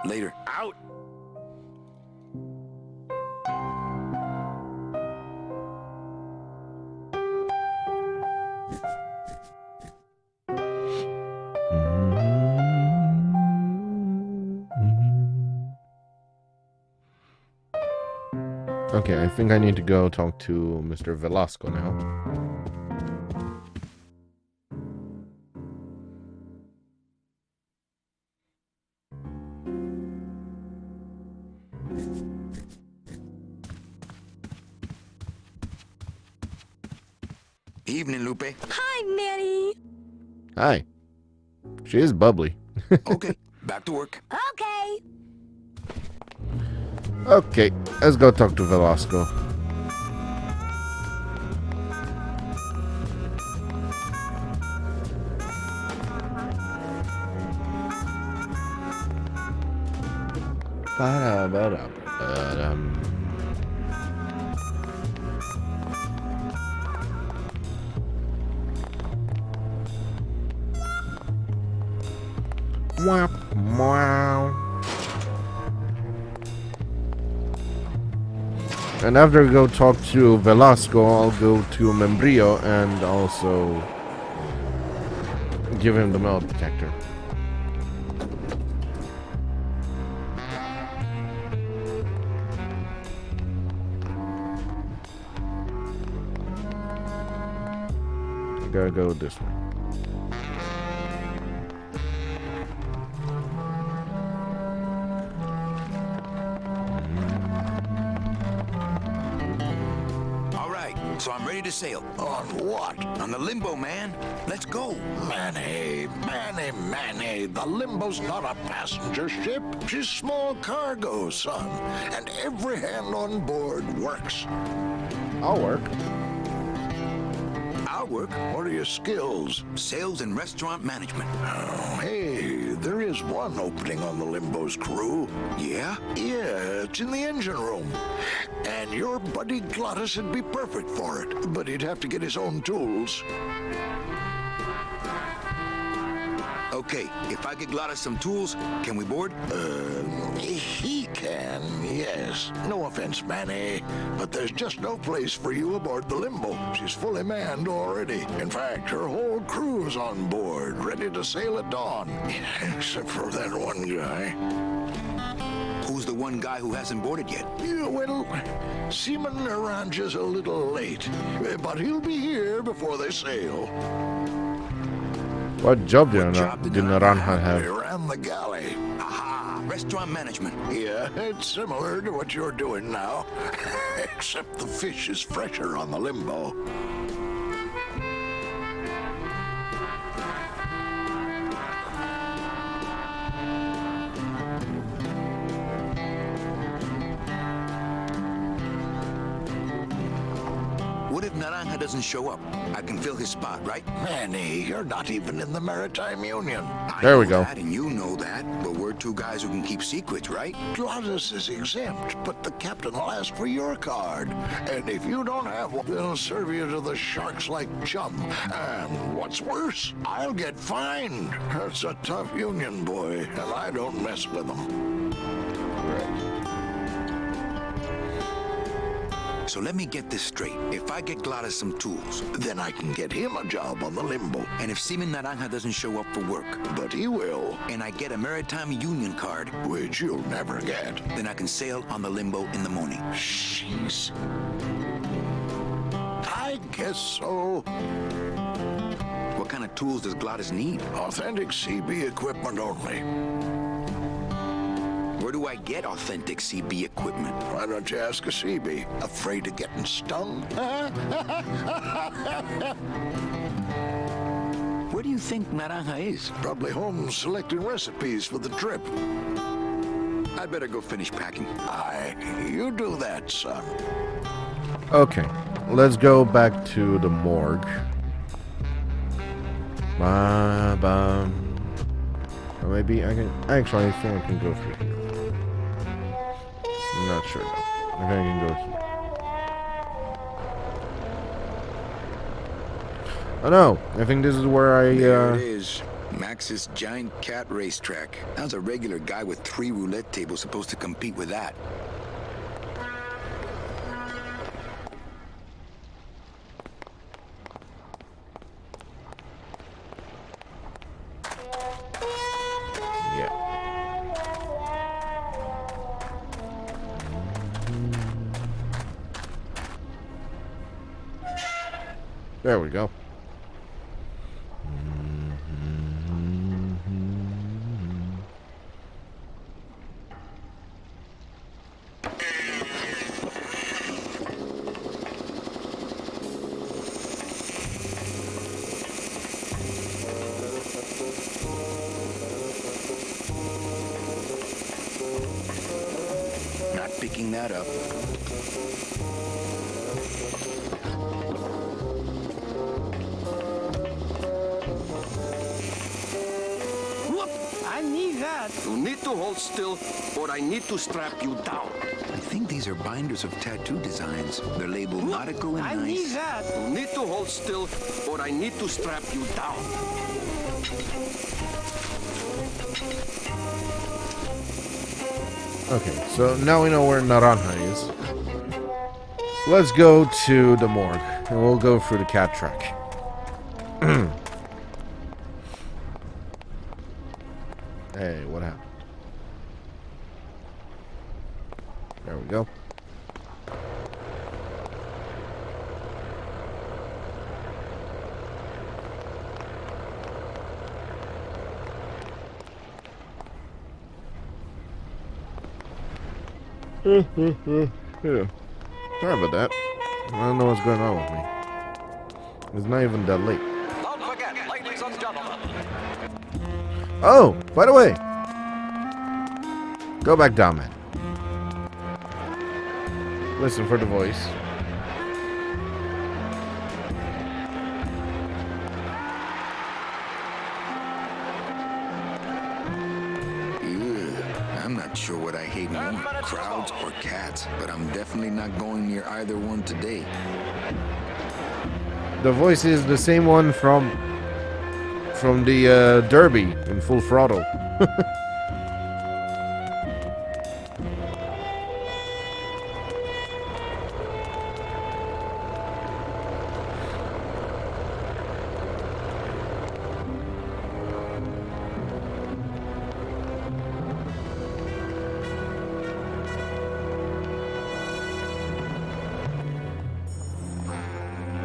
Later. Out. Okay, I think I need to go talk to Mr. Velasco now. Evening, Lupe. Hi, Manny. Hi. She is bubbly. Okay, back to work. Okay. Okay, let's go talk to Velasco. Ba-da-ba-da-ba-dum. Wah, wow. And after we go talk to Velasco, I'll go to Membrillo and also give him the metal detector. Gotta go this way. All right, so I'm ready to sail. On what? On the Limbo, man. Let's go. Manny, the Limbo's not a passenger ship. She's small cargo, son. And every hand on board works. I'll work. I'll work. What are your skills? Sales and restaurant management. Oh, hey, there is one opening on the Limbo's crew. Yeah? Yeah, it's in the engine room. And your buddy Glottis would be perfect for it, but he'd have to get his own tools. Okay, if I get Glottis some tools, can we board? He can, yes. No offense, Manny, but there's just no place for you aboard the Limbo. She's fully manned already. In fact, her whole crew's on board, ready to sail at dawn. Except for that one guy. Who's the one guy who hasn't boarded yet? Yeah, well, Seaman Naranja's a little late, but he'll be here before they sail. What job did Naranja have? He ran the galley. Aha, restaurant management. Yeah, it's similar to what you're doing now, except the fish is fresher on the Limbo. What if Naranja doesn't show up? I can fill his spot, right? Manny, you're not even in the Maritime Union. There we go. That, and you know that, but we're two guys who can keep secrets, right? Glottis is exempt, but the captain will ask for your card. And if you don't have one, they'll serve you to the sharks like chum. And what's worse, I'll get fined. That's a tough union, boy, and I don't mess with them. So let me get this straight. If I get Glottis some tools, then I can get him a job on the Limbo. And if Seaman Naranja doesn't show up for work, but he will, and I get a Maritime Union card, which you'll never get, then I can sail on the Limbo in the morning. Jeez. I guess so. What kind of tools does Glottis need? Authentic CB equipment only. Where do I get authentic CB equipment? Why don't you ask a CB? Afraid of getting stung? Where do you think Naranja is? Probably home selecting recipes for the trip. I'd better go finish packing. Aye, you do that, son. Okay, let's go back to the morgue. Or maybe I can. Actually, I think I can go through here. I'm not sure though. I think I can go here. Oh no! I think this is where I. There it is. Max's giant cat racetrack. How's a regular guy with 3 roulette tables supposed to compete with that? There we go. picking that up. Whoop! I need that. You need to hold still, or I need to strap you down. I think these are binders of tattoo designs. They're labeled nautical and I nice. need that. You need to hold still, or I need to strap you down. Okay, so now we know where Naranja is. Let's go to the morgue, and we'll go through the cat track. Hey, what happened? There we go. Yeah. Sorry about that. I don't know what's going on with me. It's not even that late. Don't forget, ladies and gentlemen. Oh, by the way. Go back down, man. Listen for the voice. I'm not sure what I hate more, crowds or cats, but I'm definitely not going near either one today. The voice is the same one from the Derby in Full Throttle.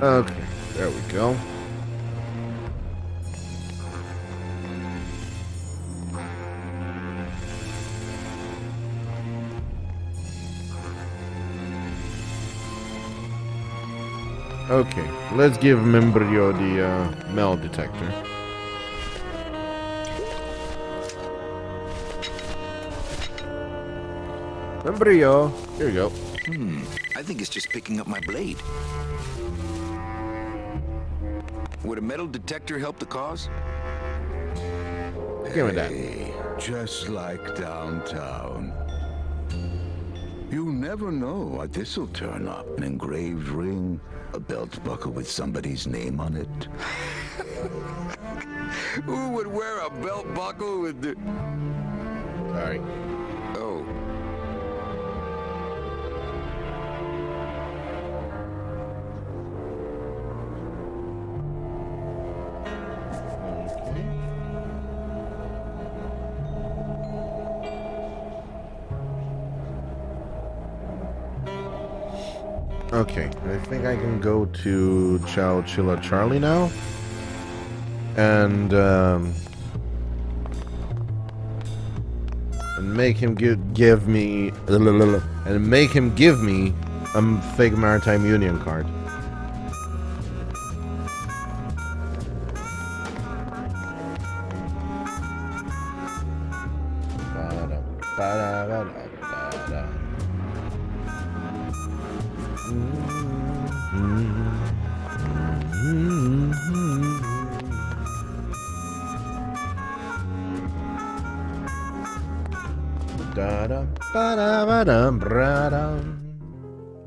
Okay, there we go. Okay, let's give Membrio the metal detector. Membrio, here you go. I think it's just picking up my blade. Would a metal detector help the cause? Give me that. Hey, just like downtown. You never know what this'll turn up. An engraved ring, a belt buckle with somebody's name on it. Who would wear a belt buckle with the... Sorry. Oh. Okay, I think I can go to Chow Chilla Charlie now, and make him give me a fake Maritime Union card.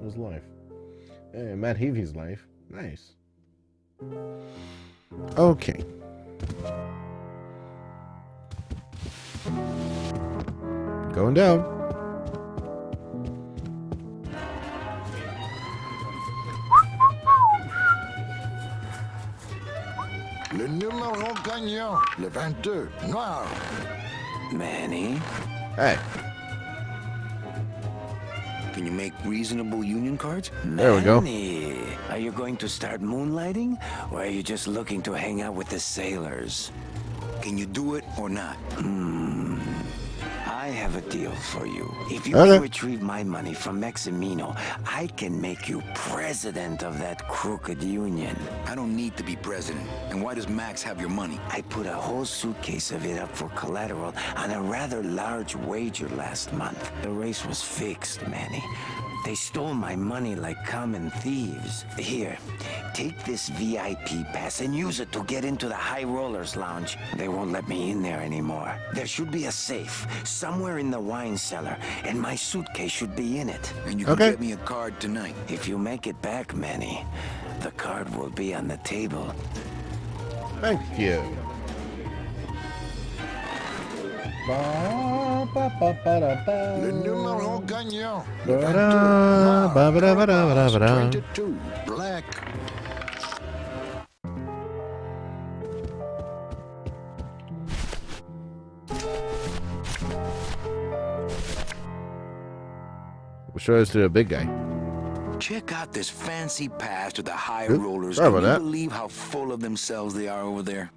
His life. Hey, Matt Heavy's life. Nice. Okay. Going down. Le numéro gagnant, le 22, noir. Manny? Hey. Can you make reasonable union cards? There we go. Manny, are you going to start moonlighting, or are you just looking to hang out with the sailors? Can you do it or not? I have a deal for you. If you Okay. can retrieve my money from Maximino, I can make you president of that crooked union. I don't need to be president. And why does Max have your money? I put a whole suitcase of it up for collateral on a rather large wager last month. The race was fixed, Manny. They stole my money like common thieves. Here, take this VIP pass and use it to get into the High Rollers Lounge. They won't let me in there anymore. There should be a safe somewhere in the wine cellar, and my suitcase should be in it. And you can get me a card tonight. If you make it back, Manny, the card will be on the table. Thank you. Le numéro gagnant. Ba-da-ba-da-ba-da-ba-da. 22, black. We'll show this to the big guy. Check out this fancy pass to the High Oop, Rollers. sorry Can about you that. believe how full of themselves they are over there?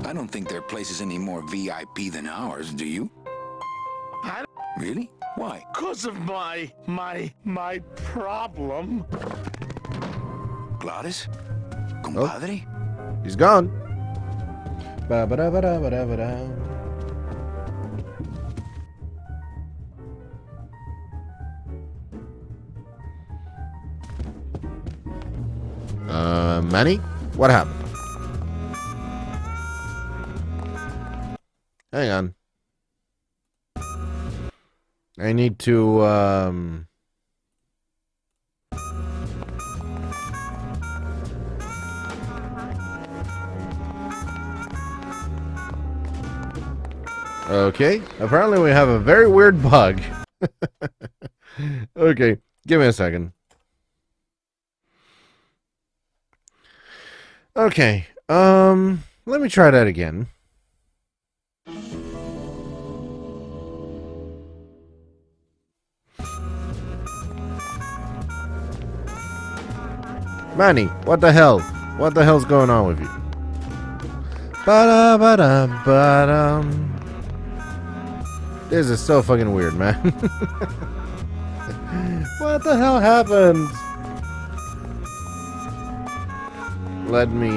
I don't think their place is any more VIP than ours, do you? Really? Why? Because of my problem. Gladys? Compadre? He's gone. Ba-ba-da-ba-da-ba-da-ba-da. Manny? What happened? Hang on. I need to, Okay, apparently we have a very weird bug. Okay, give me a second. Okay, let me try that again. Manny, what the hell? What the hell's going on with you? Ba-da-ba-da-ba-dum. This is so fucking weird, man. What the hell happened? Let me,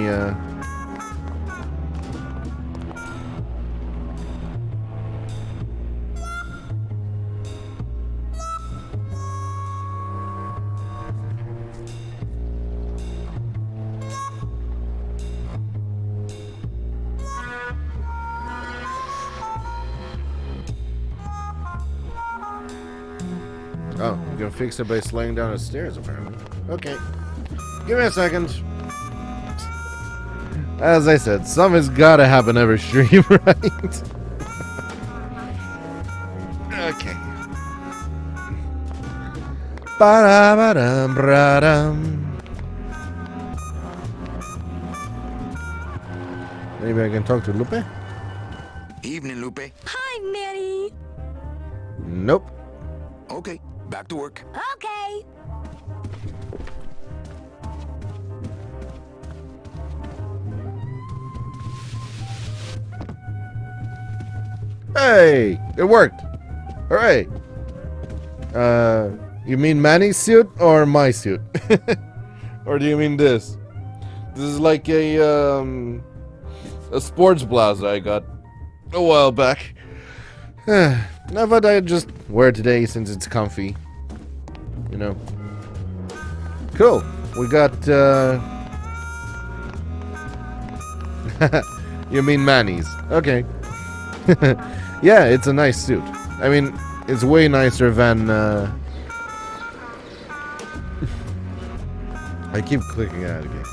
Oh, you can fix it by sliding down the stairs, apparently. Okay. Give me a second. As I said, something's gotta happen every stream, right? Okay. Ba-da-ba-dum-ba-dum. Maybe I can talk to Lupe? Evening, Lupe. Hi, Manny. Nope. Okay, back to work. Okay. Hey! It worked! Hooray! You mean Manny's suit or my suit? Or do you mean this? This is like a sports blouse I got a while back. Now that I just wear it today since it's comfy. You know. Cool. We got, You mean Manny's. Okay. Yeah, it's a nice suit. I mean, it's way nicer than, I keep clicking out again.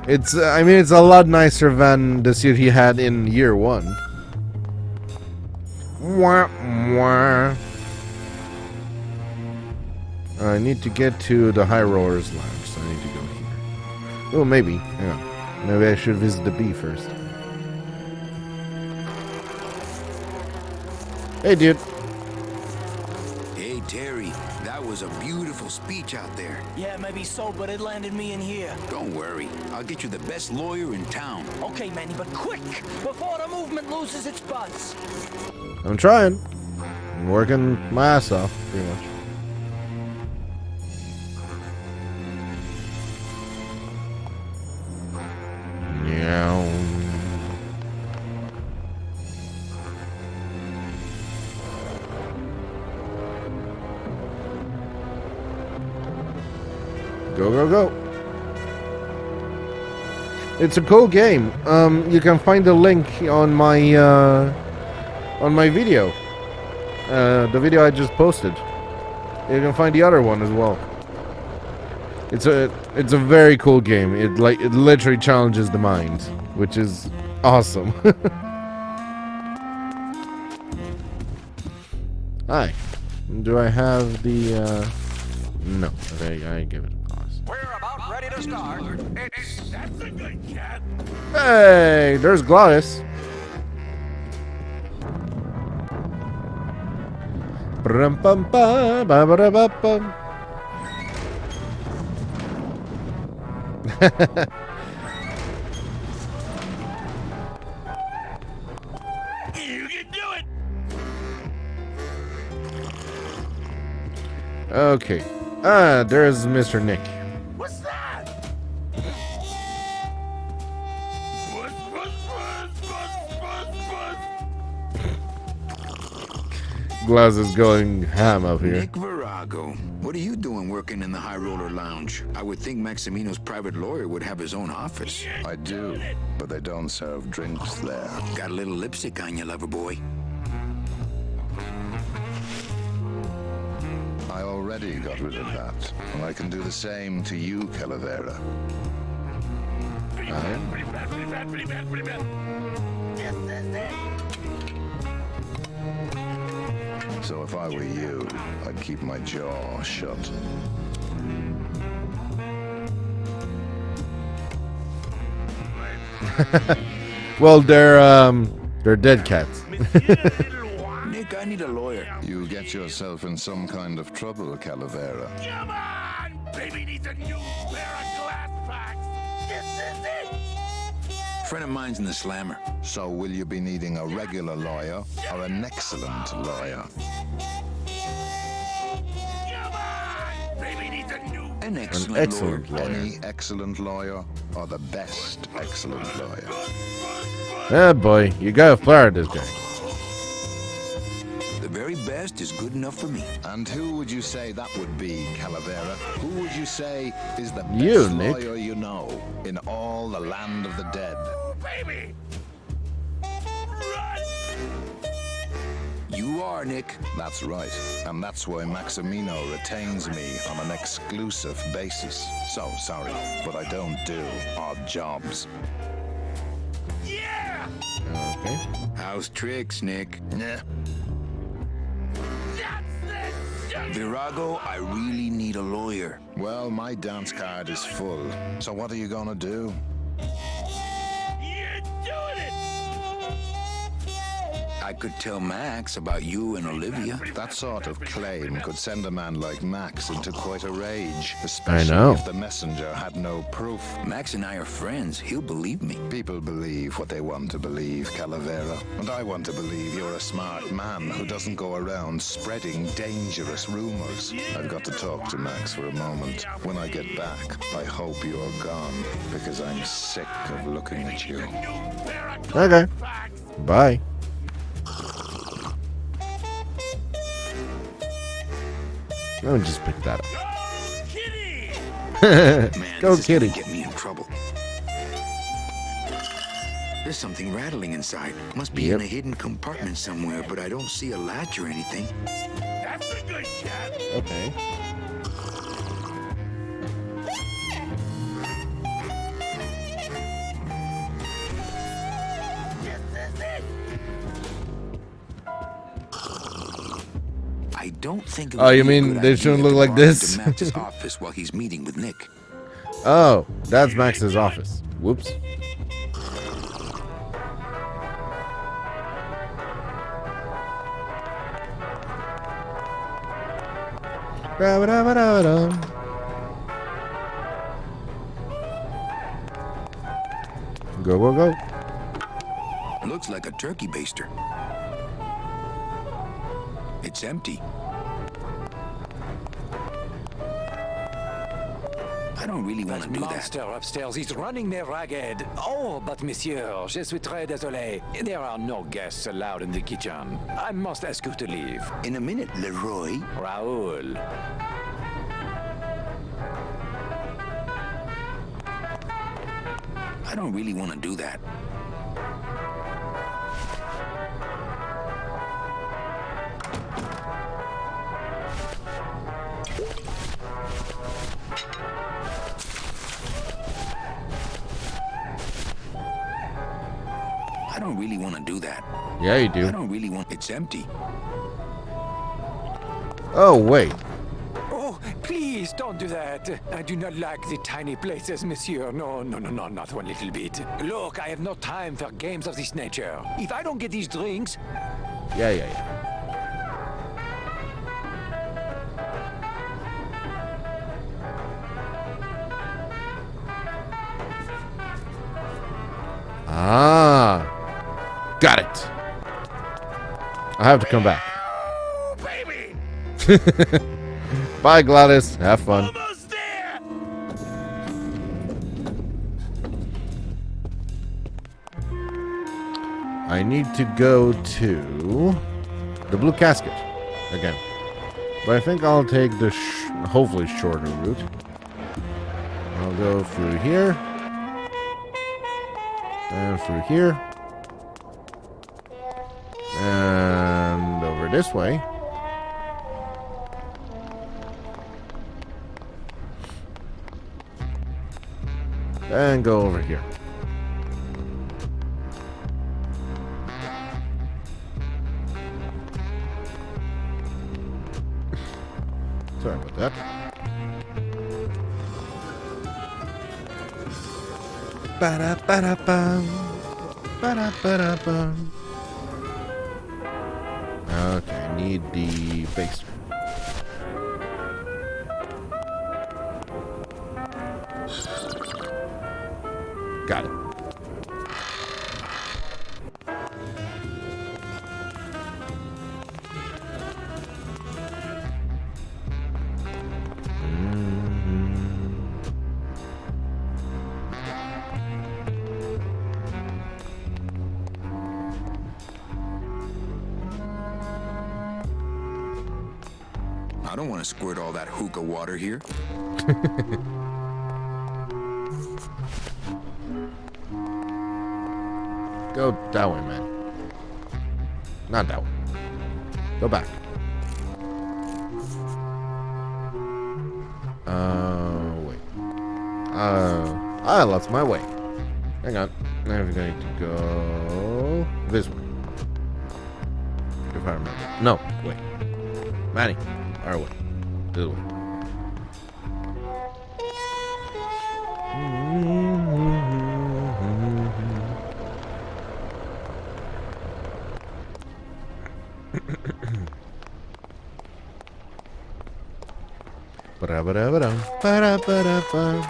It's, I mean, it's a lot nicer than the suit he had in year 1. Wah, wah. I need to get to the High Rollers Lounge, so I need to go here. Oh, maybe. Yeah. Maybe I should visit the bee first. Hey, dude. Hey, Terry. That was a beautiful speech out there. Yeah, maybe so, but it landed me in here. Don't worry. I'll get you the best lawyer in town. Okay, Manny, but quick! Before the movement loses its buzz. I'm trying. I'm working my ass off, pretty much. Yeah. Go, go, go. It's a cool game. You can find the link on my video. The video I just posted. You can find the other one as well. It's a very cool game. It literally challenges the mind, which is awesome. Hi. Do I have the no. I give it a pause. We're about ready to start. That's a good cat. Hey, there's Glottis. Brum-pum-pum-ba-ba-da-ba-pum. You can do it. Okay. There's Mr. Nick. What's that? Glass is going ham up here. Nick Virago, what are you doing working in the High Roller Lounge? I would think Maximino's private lawyer would have his own office. I do, but they don't serve drinks there. Got a little lipstick on you, lover boy. I already got rid of that, and I can do the same to you, Calavera. Pretty bad. This is it. So if I were you, I'd keep my jaw shut. Well, they're dead cats. Nick, I need a lawyer. You get yourself in some kind of trouble, Calavera. Come on! Baby needs a new pair of glass packs. This is it. Friend of mine's in the slammer. So will you be needing a regular lawyer or an excellent lawyer? Come on! Baby needs a new. An excellent lawyer. Any excellent lawyer or the best excellent lawyer? Yeah, boy, you gotta fire this guy. The very best is good enough for me. And who would you say that would be, Calavera? Who would you say is the best You, Nick. lawyer you know in all the land of the dead? Baby! You are, Nick. That's right. And that's why Maximino retains me on an exclusive basis. So sorry, but I don't do odd jobs. Yeah! Okay. How's tricks, Nick? Yeah. Virago, I really need a lawyer. Well, my dance card is full. So what are you gonna do? You're doing it! I could tell Max about you and Olivia. That sort of claim could send a man like Max into quite a rage, especially know. if the messenger had no proof. Max and I are friends. He'll believe me. People believe what they want to believe, Calavera. And I want to believe you're a smart man who doesn't go around spreading dangerous rumors. I've got to talk to Max for a moment. When I get back, I hope you're gone, because I'm sick of looking at you. Okay. Bye. Let me just pick that up. Man, Go, this is gonna kitty. get me in trouble. There's something rattling inside. Must be in a hidden compartment somewhere, but I don't see a latch or anything. That's a good cat. Okay. I don't think it Oh, would you be a mean good they idea shouldn't to look like barge this? into Max's office while he's meeting with Nick. Oh, that's Max's office. Whoops. Ba-ba-da-ba-da-ba-dum. Go, go, go. Looks like a turkey baster. It's empty. I don't really want to do that. Monster upstairs is running me ragged. Oh, but monsieur, je suis très désolé. There are no guests allowed in the kitchen. I must ask you to leave. In a minute, Leroy. Raoul. I don't really want to do that. I don't really want to do that. Yeah, you do. I don't really want... It's empty. Oh, wait. Oh, please don't do that. I do not like the tiny places, monsieur. No, no, no, no, not one little bit. Look, I have no time for games of this nature. If I don't get these drinks... Yeah, yeah, yeah. Ah. Got it. I have to come back. Oh, baby! Bye, Gladys. Have fun. Almost there! I need to go to the blue casket again. But I think I'll take the hopefully shorter route. I'll go through here. And through here. And over this way. And go over here. Sorry about that. Ba-da-ba-da-bum. Ba-da-ba-da-bum. Okay, I need the baster. Got it. I don't want to squirt all that hookah water here. Go that way, man. Not that way. Go back. Wait. I lost my way. Hang on. Now we're going to go this way. If I remember. No, wait. Manny, our way. This way. Ba-da-ba-da-ba-dum. Ba-da-ba-da-bum.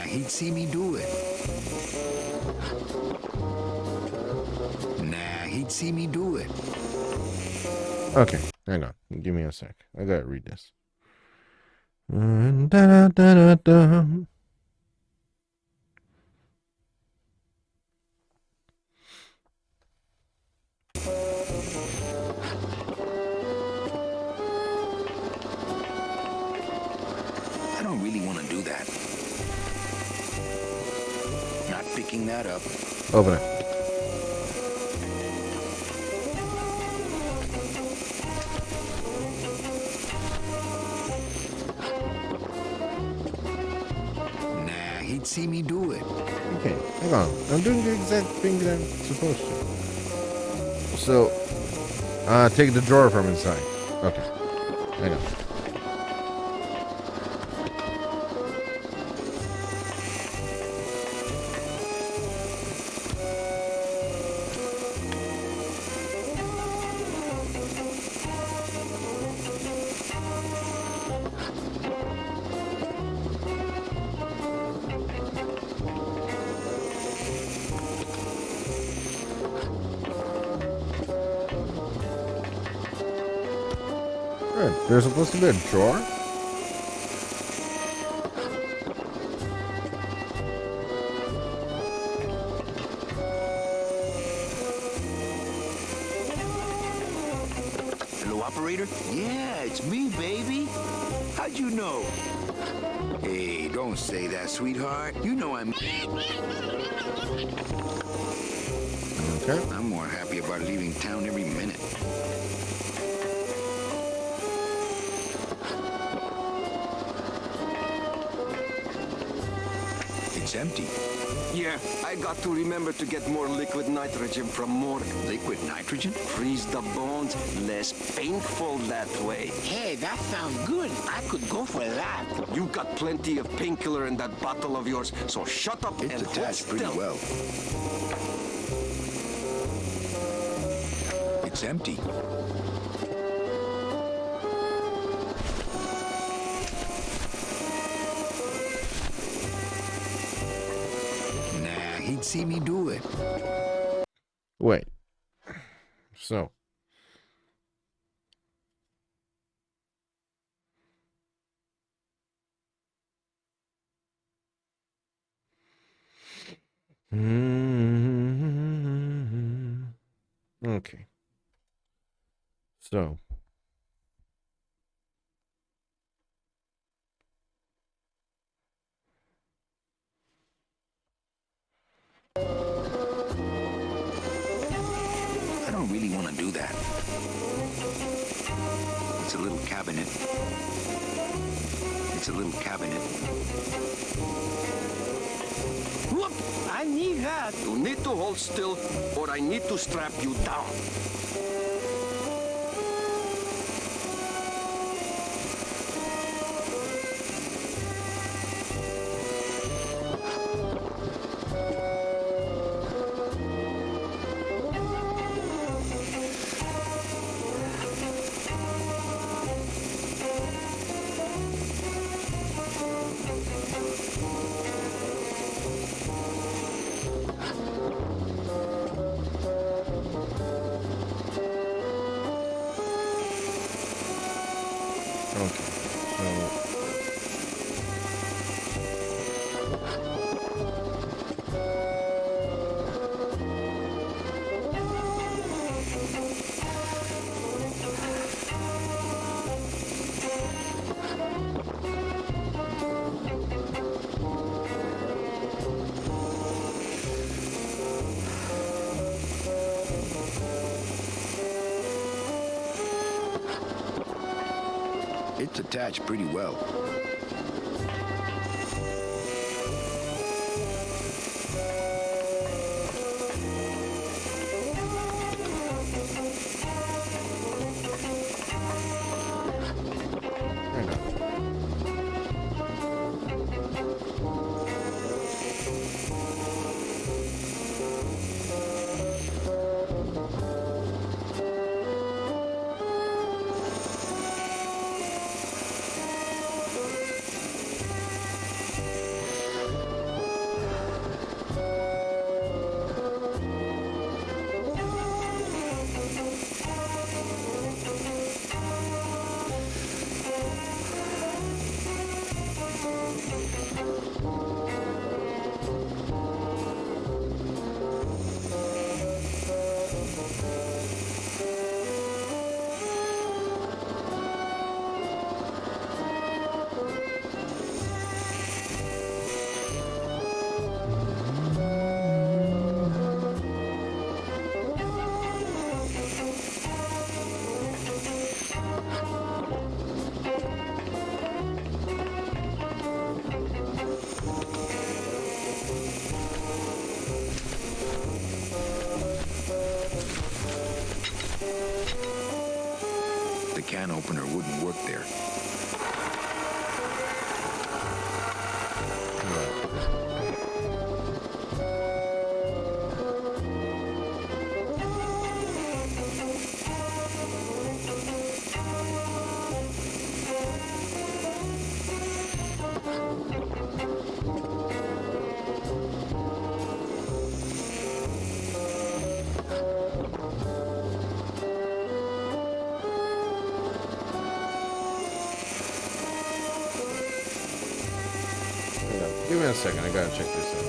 He'd see me do it. Nah, he'd see me do it. Okay, hang on. Give me a sec. I gotta read this. Da-da-da-da-da. I don't really want to do that. Not picking that up. Open it. see me do it. Okay, hang on. I'm doing the exact thing that I'm supposed to. So, take the drawer from inside. Okay, hang on. Good. There's supposed to be a drawer? Hello, operator? Yeah, it's me, baby. How'd you know? Hey, don't say that, sweetheart. You know I'm... Okay. I'm more happy about leaving town every minute. It's empty. Yeah, I got to remember to get more liquid nitrogen from morgue. Liquid nitrogen? Freeze the bones, less painful that way. Hey, that sounds good. I could go for that. You got plenty of painkiller in that bottle of yours, so shut up It's and hold attached pretty still. well. It's empty. Nah, he'd see me do it. Wait. So. Okay. So. I don't really want to do that. It's a little cabinet. It's a little cabinet. Whoop! I need that. You need to hold still, or I need to strap you down. It's attached pretty well. The can opener wouldn't work there. Give me a second, I gotta check this out.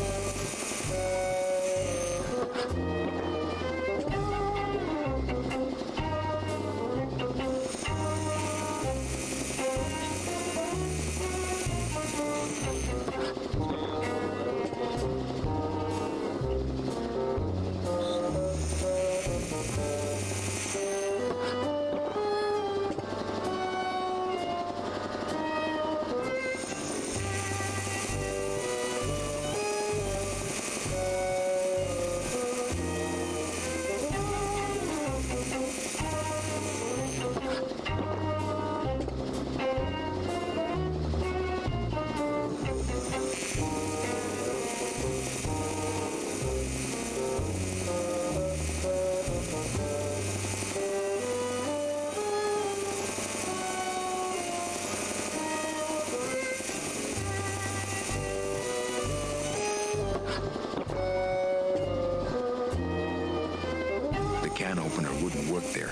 The can opener wouldn't work there.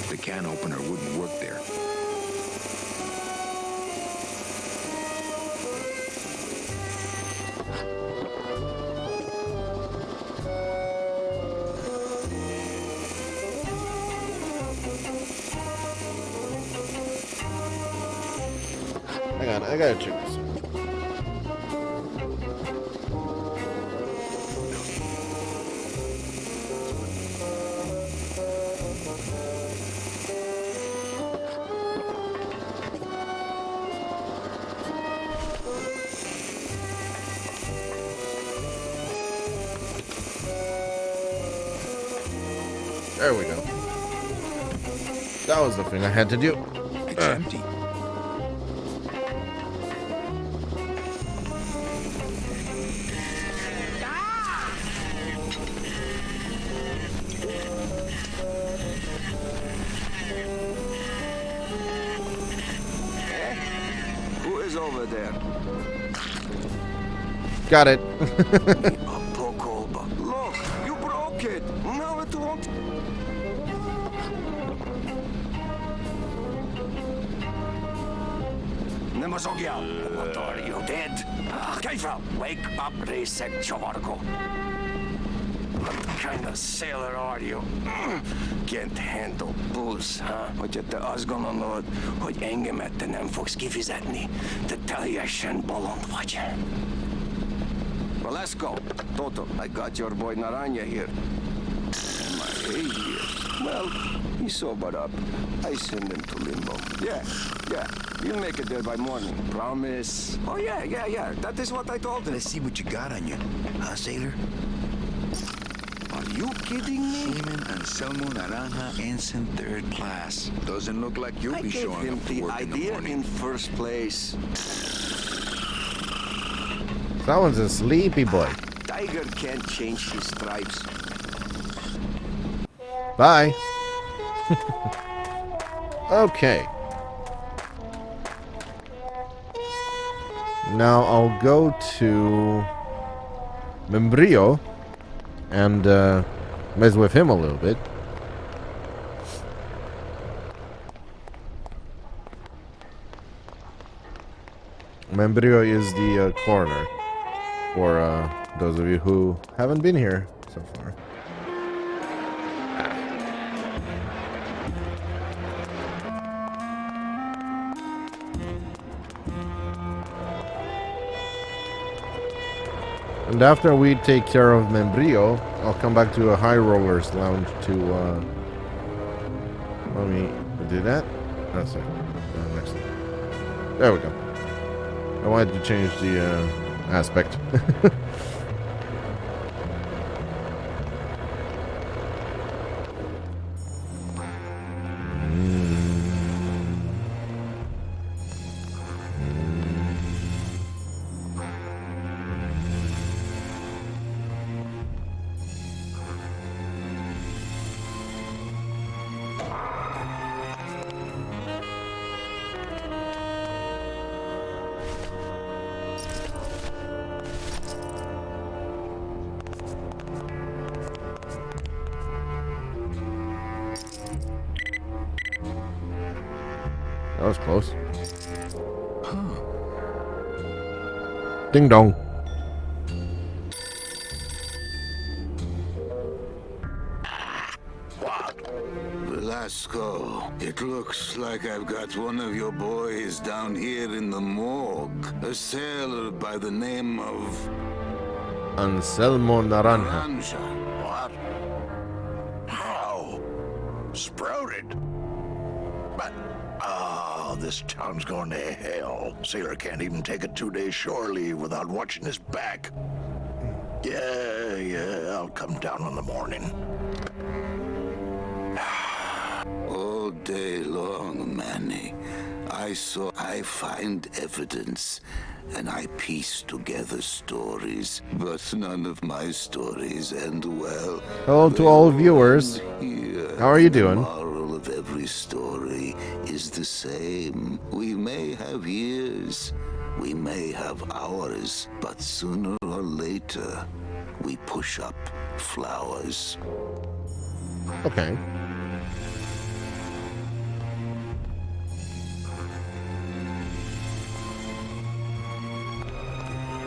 The can opener wouldn't work there. Hang on, I gotta check this out. There we go. That was the thing I had to do. It's empty. Who is over there? Got it. Look, you broke it. Now it won't. Nemazogya, what are you dead? Kaifa, wake up, reset Chavarko. What kind of sailor are you? Can't handle booze, huh? Hogy te azt gondolod, hogy engemet te nem fogsz kifizetni? Te teljesen bolond vagy. Well, let's go. Toto, I got your boy Naranja here. And my hay here. Well, he sobered up. I send him to Limbo. Yeah. You'll make it there by morning. Promise. Oh, yeah. That is what I told him. Let's see what you got on you. Huh, sailor? Are you kidding me? Seaman Anselmo Naranja, Ensign 3rd Class. Doesn't look like you'll be showing him up to the work in the idea morning. in first place. That one's a sleepy boy. Tiger can't change his stripes. Bye. Okay. Now I'll go to Membrillo and mess with him a little bit. Membrillo is the coroner, for those of you who haven't been here so far. And after we take care of Membrillo, I'll come back to a High Rollers Lounge to let me do that. That's it. Next. There we go. I wanted to change the aspect. That was close. Ding dong. Velasco, it looks like I've got one of your boys down here in the morgue. A sailor by the name of... Anselmo Naranja. What? How? Sprouted? But, oh, this town's going to hell. Sailor can't even take a 2-day shore leave without watching his back. Yeah, I'll come down in the morning. All day long, Manny, I find evidence, and I piece together stories, but none of my stories end well. Hello to all viewers. How are you doing? The moral of every story is the same. We may have years, we may have hours, but sooner or later, we push up flowers. Okay.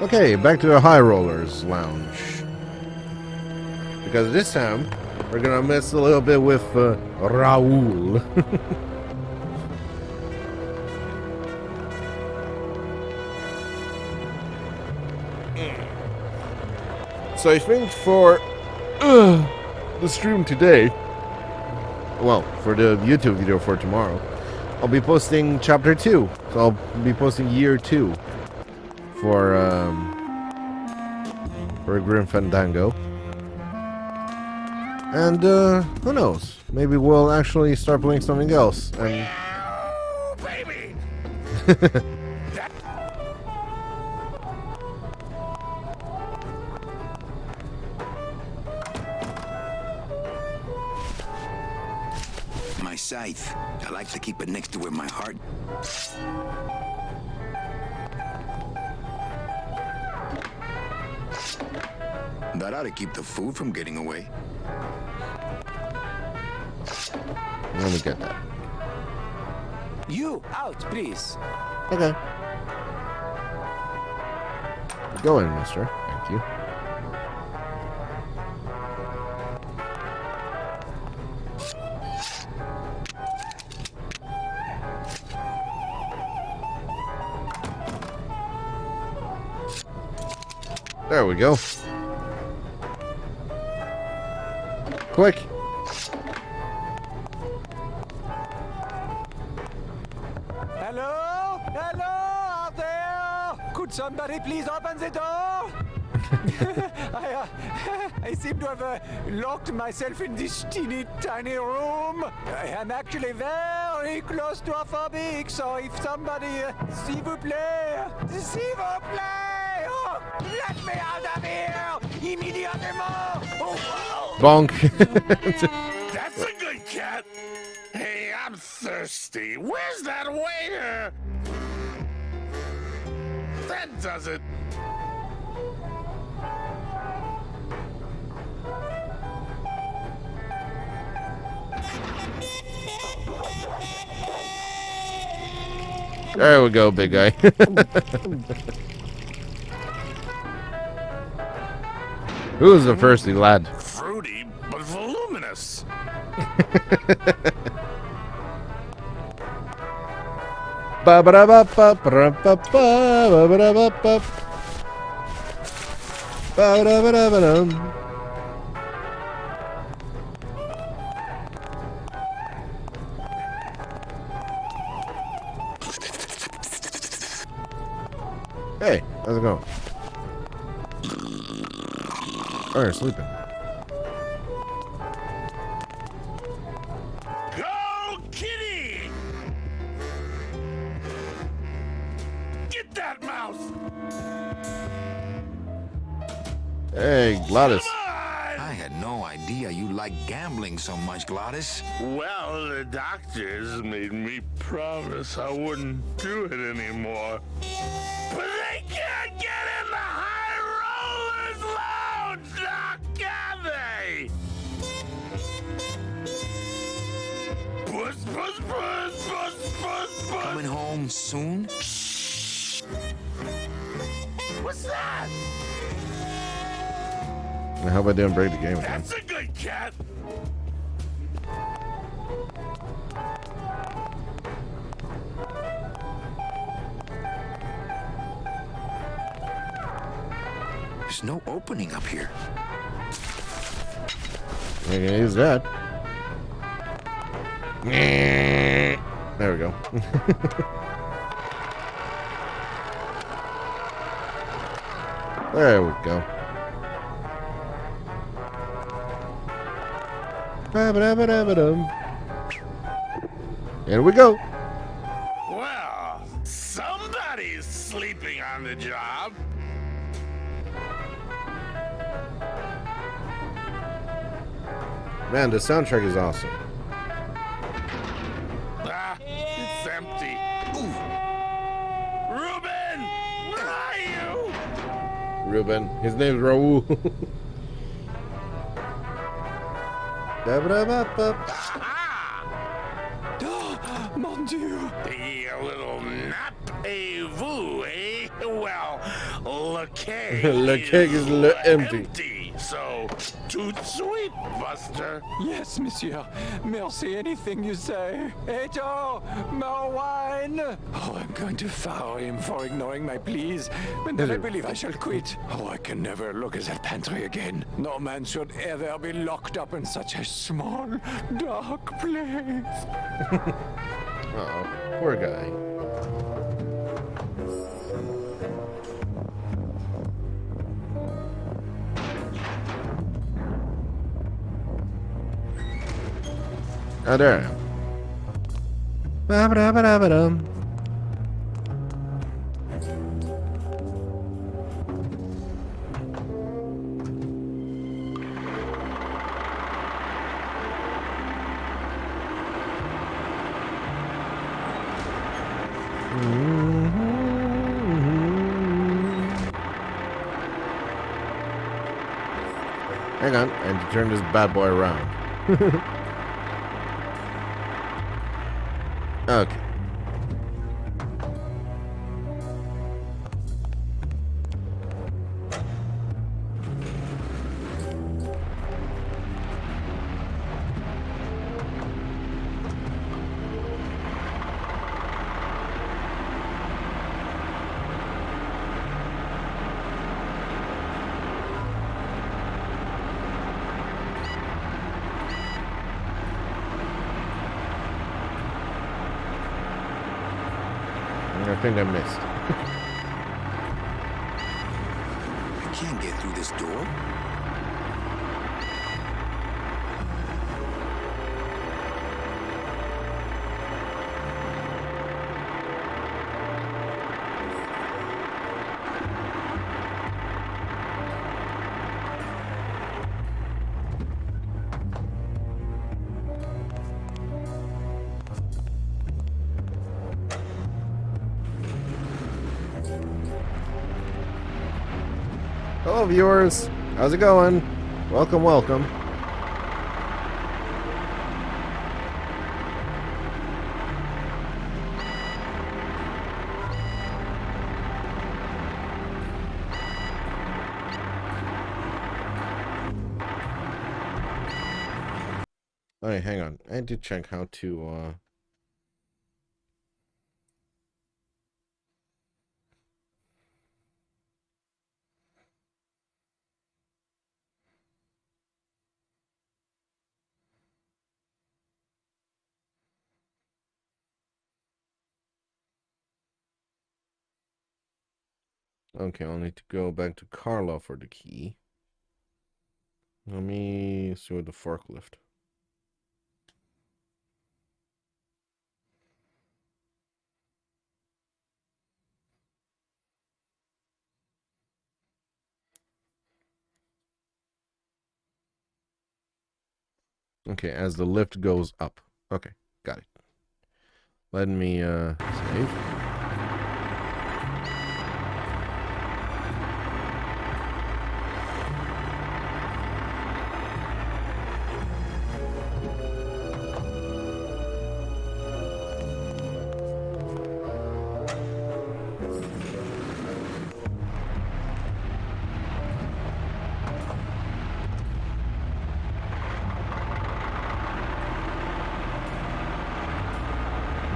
Okay, back to the High Rollers Lounge. Because this time, we're gonna mess a little bit with Raul. So I think for the stream today, well, for the YouTube video for tomorrow, I'll be posting Chapter 2. So I'll be posting Year 2 for Grim Fandango. And who knows? Maybe we'll actually start playing something else. And baby. My scythe. I like to keep it next to where my heart... That ought to keep the food from getting away. let me get that. You, out, please. Okay. Go in, mister. Thank you. There we go. Quick. Hello? Hello out there? Could somebody please open the door? I seem to have locked myself in this teeny tiny room. I am actually very close to a phobic, so if somebody, s'il vous plaît, oh, let me out of here, immediately. Oh, Bonk. That's a good cat. Hey, I'm thirsty. Where's that waiter? That does it. There we go, big guy. Who's the thirsty lad? Fruity, but voluminous. Ba ba da ba ba ba ba ba ba da ba ba ba da ba da ba dum. Hey, how's it going? Oh, you're sleeping. Go, kitty! Get that mouse! Hey, Gladys. I had no idea you liked gambling so much, Gladys. Well, the doctors made me promise I wouldn't do it anymore. But they can't get in the high rollers lounge, now can they? Puss, puss, puss, puss, puss, puss. Coming home soon? What's that? I hope I didn't break the game again. That's a good cat. There's no opening up here. I can use that. There we go. There we go. Here we go. Well, somebody's sleeping on the job. Man, the soundtrack is awesome. Ah, it's empty. Ooh. Ruben, where are you? Ruben. His name's Raul. Mon Dieu! A little nap-a-vous, eh? Well, le keg Le keg is empty. So, tout sweet, Buster. Yes, monsieur. Merci, anything you say. Eto, more wine. Oh, I'm going to fire him for ignoring my pleas. And then I believe I shall quit. Oh, I can never look at that pantry again. No man should ever be locked up in such a small, dark place. Uh-oh, poor guy. Oh, there I am. Ba-ba-da-ba-da-ba-dum. Hang on, I need to turn this bad boy around. Okay. I think I missed. I can't get through this door. Hello, viewers. How's it going? Welcome, welcome. Alright, hang on. I need to check how to, Okay, I'll need to go back to Carla for the key. Let me see with the forklift. Okay, as the lift goes up. Okay, got it. Let me save.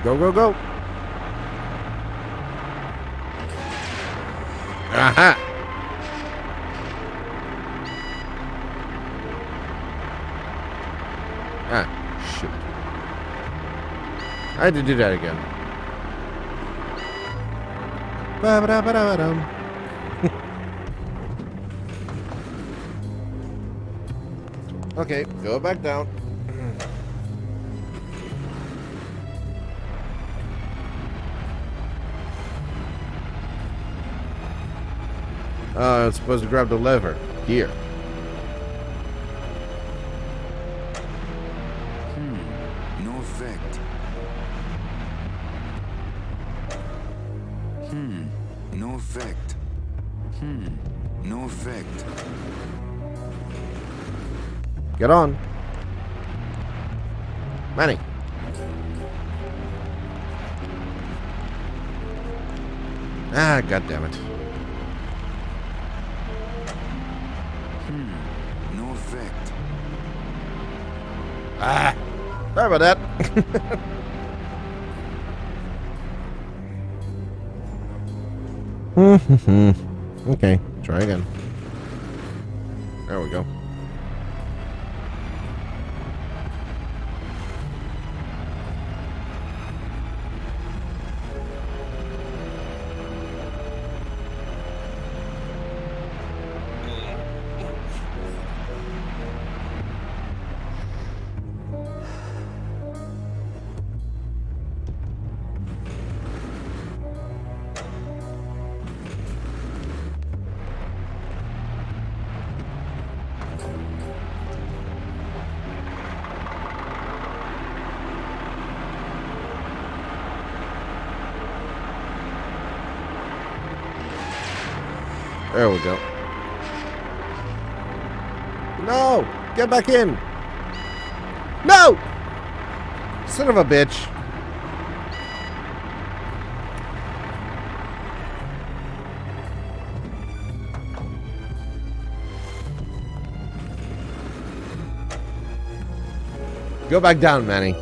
Go, go, go. Aha! Ah, shit. I had to do that again. Ba-ba-da-ba-da-ba-dum. Okay, go back down. I'm supposed to grab the lever. Here. No effect. No effect. No effect. Get on. Manny. Ah, god damn it. No effect. Ah, sorry about that. Okay, try again. There we go. There we go. No! Get back in! No! Son of a bitch. Go back down, Manny.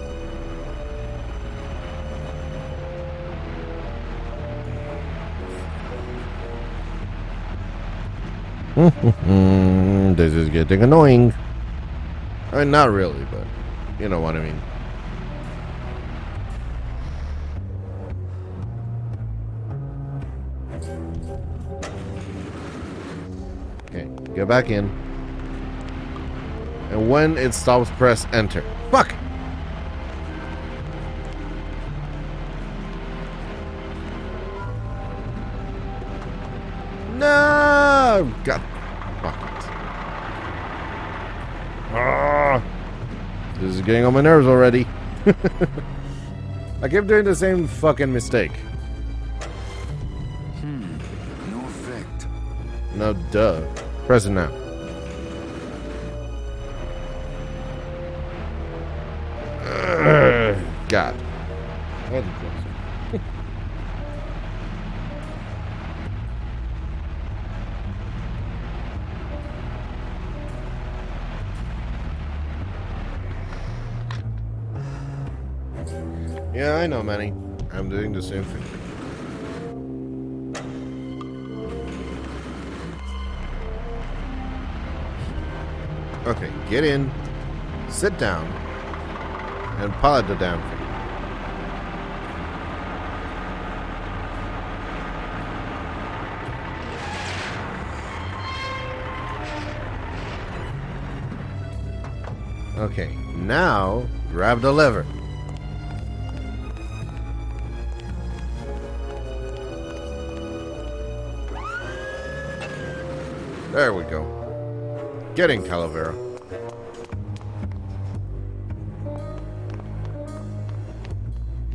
This is getting annoying. I mean, not really, but you know what I mean. Okay, get back in. And when it stops, press enter. Fuck! No! God. Fuck it. Ah, this is getting on my nerves already. I keep doing the same fucking mistake. No effect. No, duh. Press it now. God. Yeah, I know, Manny. I'm doing the same thing. Okay, get in, sit down, and pilot the damn thing. Okay, now grab the lever. There we go. Get in, Calavera.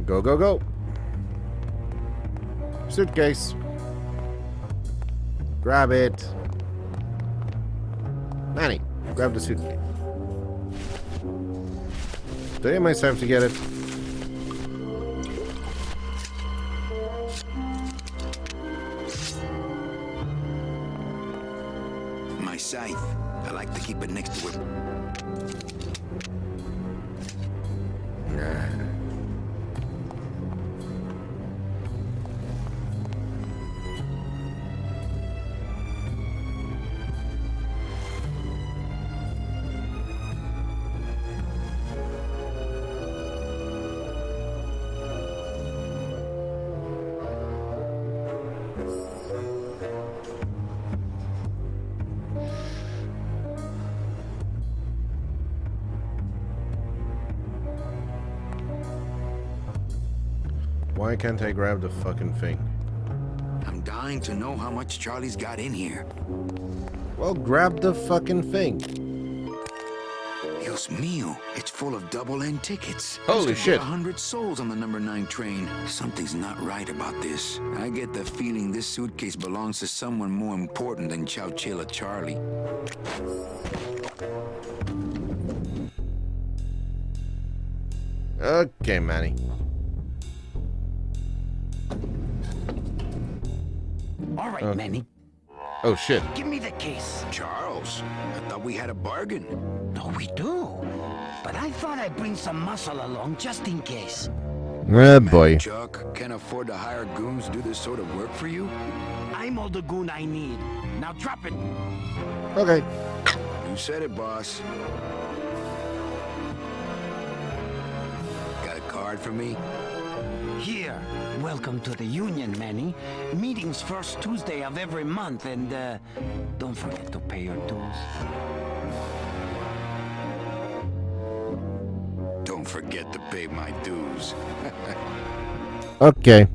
Go, go, go. Suitcase. Grab it. Manny, grab the suitcase. Today might have to get it. My scythe. I like to keep it next to it. Why can't I grab the fucking thing? I'm dying to know how much Charlie's got in here. Well, grab the fucking thing. Dios mío, it's full of double-end tickets. Holy shit. 100 souls on the number 9 train. Something's not right about this. I get the feeling this suitcase belongs to someone more important than Chowchilla Charlie. Okay, Manny. All right, Manny. Oh, shit. Give me the case. Charles, I thought we had a bargain. No, we do. But I thought I'd bring some muscle along just in case. Oh, boy. Chuck, can't afford to hire goons to do this sort of work for you? I'm all the goon I need. Now drop it. Okay. You said it, boss. Got a card for me? Here. Welcome to the union, Manny. Meetings first Tuesday of every month, and don't forget to pay your dues. Don't forget to pay my dues. Okay.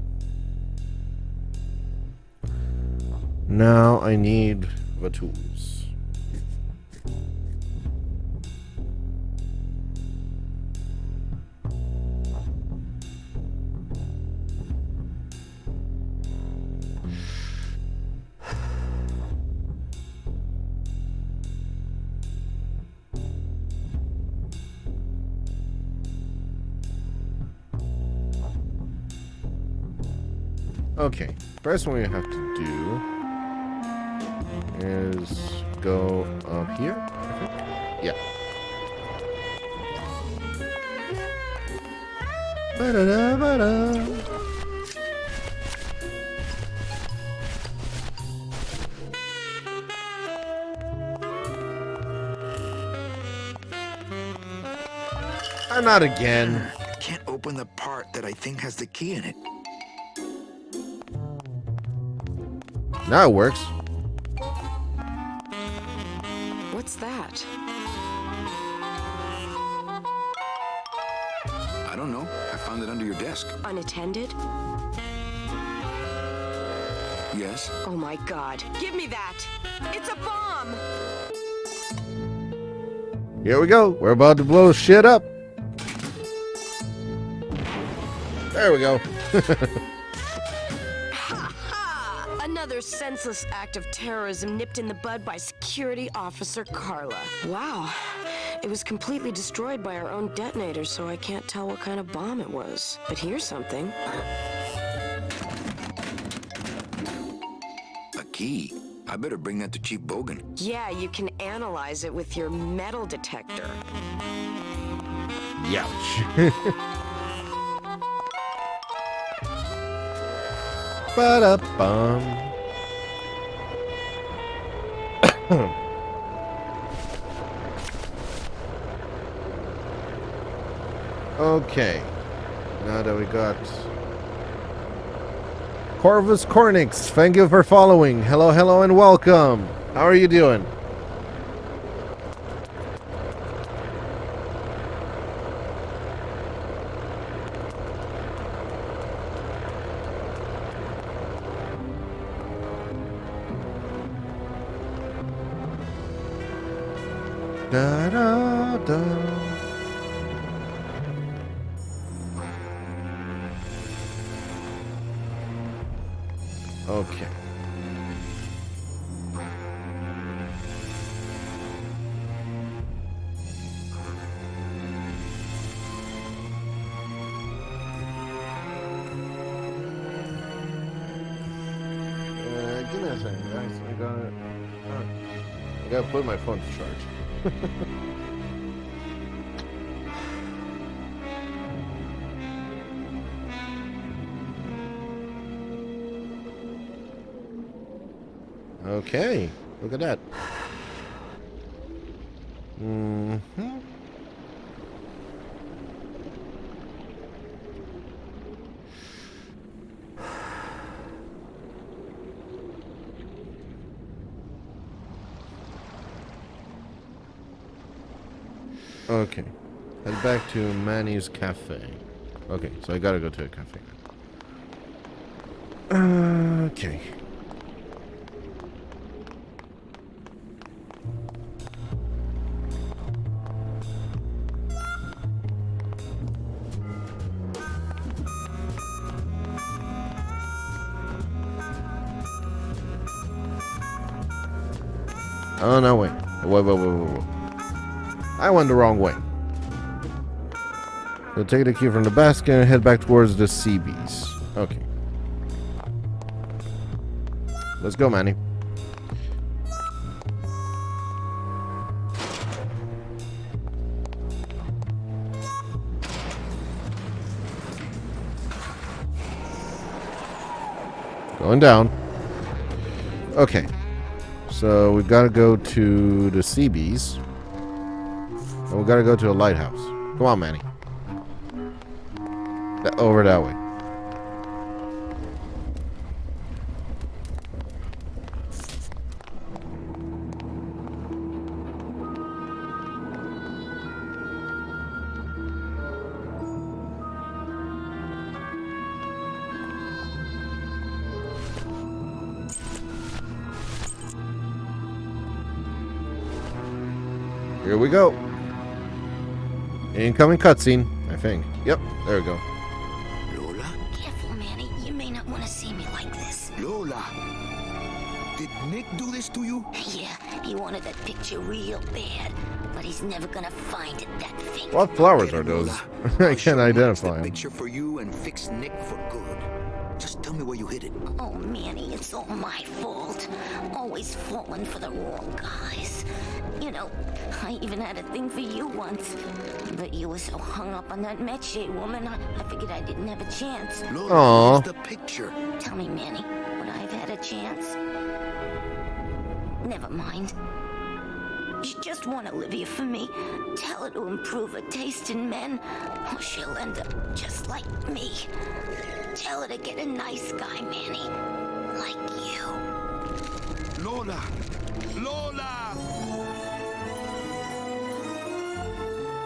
Now I need the tools. Okay, first one we have to do is go up here, I think. Yeah. Ba-da-da-ba-da. Not again. Can't open the part that I think has the key in it. Now it works. What's that? I don't know. I found it under your desk. Unattended? Yes. Oh my god. Give me that! It's a bomb! Here we go. We're about to blow shit up. There we go. Another senseless act of terrorism nipped in the bud by Security Officer Carla. Wow. It was completely destroyed by our own detonator, so I can't tell what kind of bomb it was. But here's something. A key? I better bring that to Chief Bogan. Yeah, you can analyze it with your metal detector. Youch. Ba-da-bum. Okay. Now that we got Corvus Cornix, thank you for following. Hello, hello, and welcome. How are you doing? Da da da. Okay. Give me a second, guys. I gotta put my phone to charge. Okay, look at that. Mm-hmm. Okay, head back to Manny's Cafe. Okay, so I gotta go to a cafe. Okay. Oh, no, wait. Wait. I went the wrong way. So take the key from the basket and head back towards the CBs. Okay. Let's go, Manny. Going down. Okay. So we've got to go to the CBs. And we've got to go to a lighthouse. Come on, Manny. Over that way. Here we go. Incoming cutscene, I think. Yep, there we go. Lola? Careful, Manny. You may not want to see me like this. Lola, did Nick do this to you? Yeah, he wanted that picture real bad, but he's never gonna find it, that thing. What flowers are those? I can't identify them. Picture for you and fix Nick for good. Just tell me where you hid it. Oh, Manny, it's all my fault. Always falling for the wrong guys. You know, I even had a thing for you once. But you were so hung up on that Meche woman, I figured I didn't have a chance. Lola, where's the picture? Tell me, Manny, would I have had a chance? Never mind. You just want Olivia for me. Tell her to improve her taste in men, or she'll end up just like me. Tell her to get a nice guy, Manny. Like you. Lola! Lola!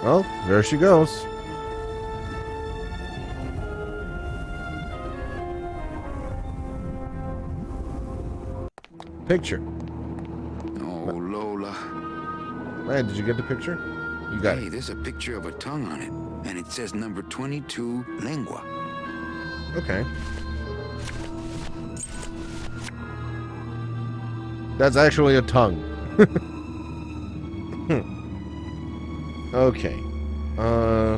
Well, there she goes. Picture. Oh, Lola. Hey, did you get the picture? You got it. Hey, there's a picture of a tongue on it. And it says number 22, lengua. Okay. That's actually a tongue. Okay.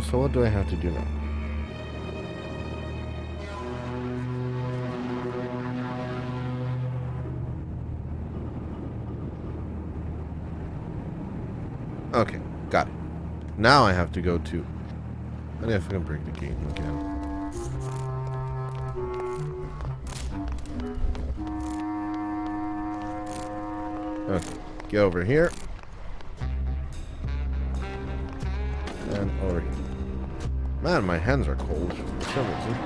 So what do I have to do now? Okay, got it. Now I have to go to... I think I can break the game again. Okay, get over here. And over here. Man, my hands are cold for some reason.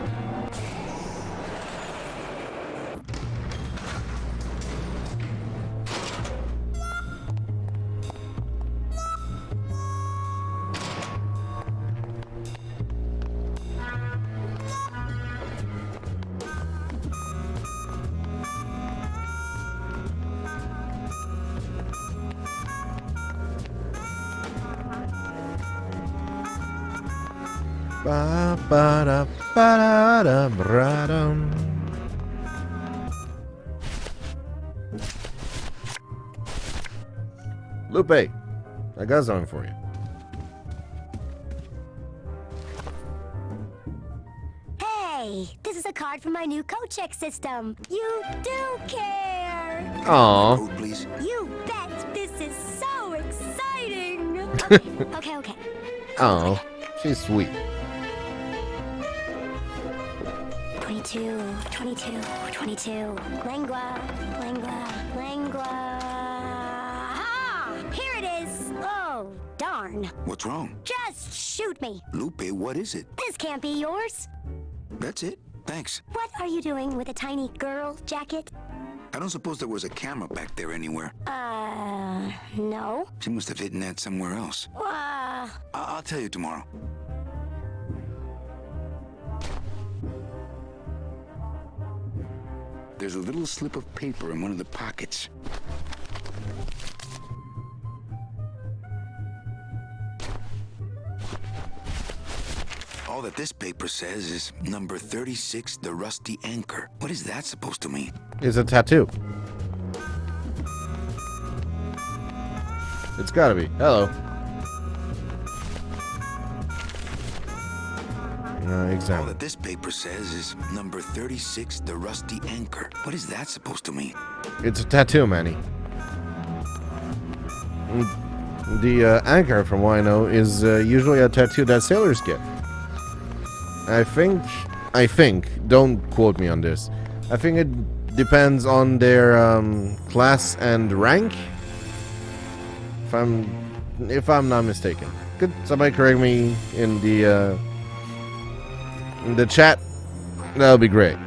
Ba ba da ba da da bra dum. Lupe, I got something for you. Hey, this is a card from my new code check system. You do care. Aww. Code, please. You bet. This is so exciting. Okay. Oh, she's sweet. 22. Lengua. Ah! Here it is. Oh, darn. What's wrong? Just shoot me. Lupe, what is it? This can't be yours. That's it. Thanks. What are you doing with a tiny girl jacket? I don't suppose there was a camera back there anywhere. No. She must have hidden that somewhere else. I'll tell you tomorrow. There's a little slip of paper in one of the pockets. All that this paper says is number 36, the rusty anchor. What is that supposed to mean? It's a tattoo. It's gotta be. Hello. Examine. All that this paper says is number 36, the rusty anchor. What is that supposed to mean? It's a tattoo, Manny. The anchor, from what I know, is usually a tattoo that sailors get. I think, don't quote me on this. I think it depends on their class and rank. If I'm not mistaken. Could somebody correct me in the chat? That would be great.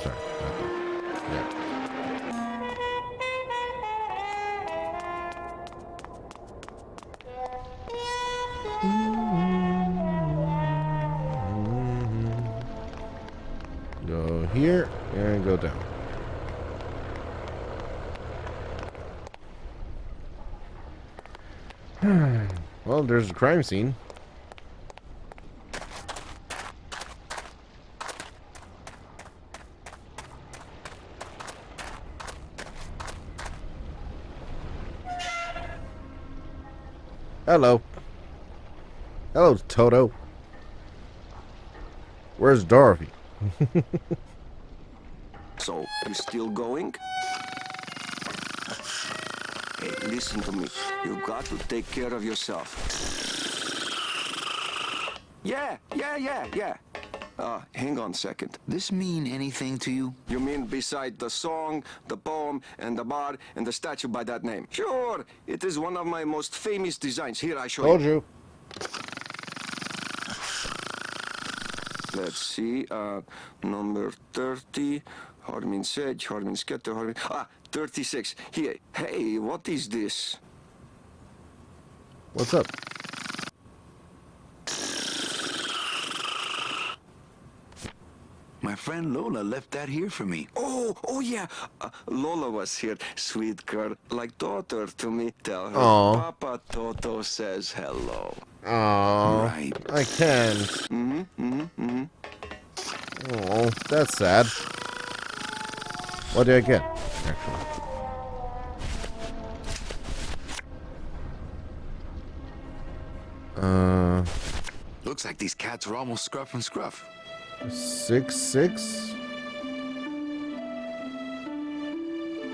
Sorry. Yeah. Go here and go down. Well, there's a crime scene. Hello. Hello, Toto. Where's Dorothy? So, you still going? Hey, listen to me. You got to take care of yourself. Yeah. Hang on a second. This mean anything to you? You mean beside the song, the poem, and the bar, and the statue by that name? Sure, it is one of my most famous designs. Here, I show Told you. Let's see, number 30, Harmin Sedge, Harmin Sketter, 36. Here, hey, what is this? What's up? My friend Lola left that here for me. Oh yeah. Lola was here, sweet girl, like daughter to me. Tell her Aww. Papa Toto says hello. Oh, right. I can't. Oh, that's sad. What did I get, actually? Looks like these cats are almost scruff and scruff. 6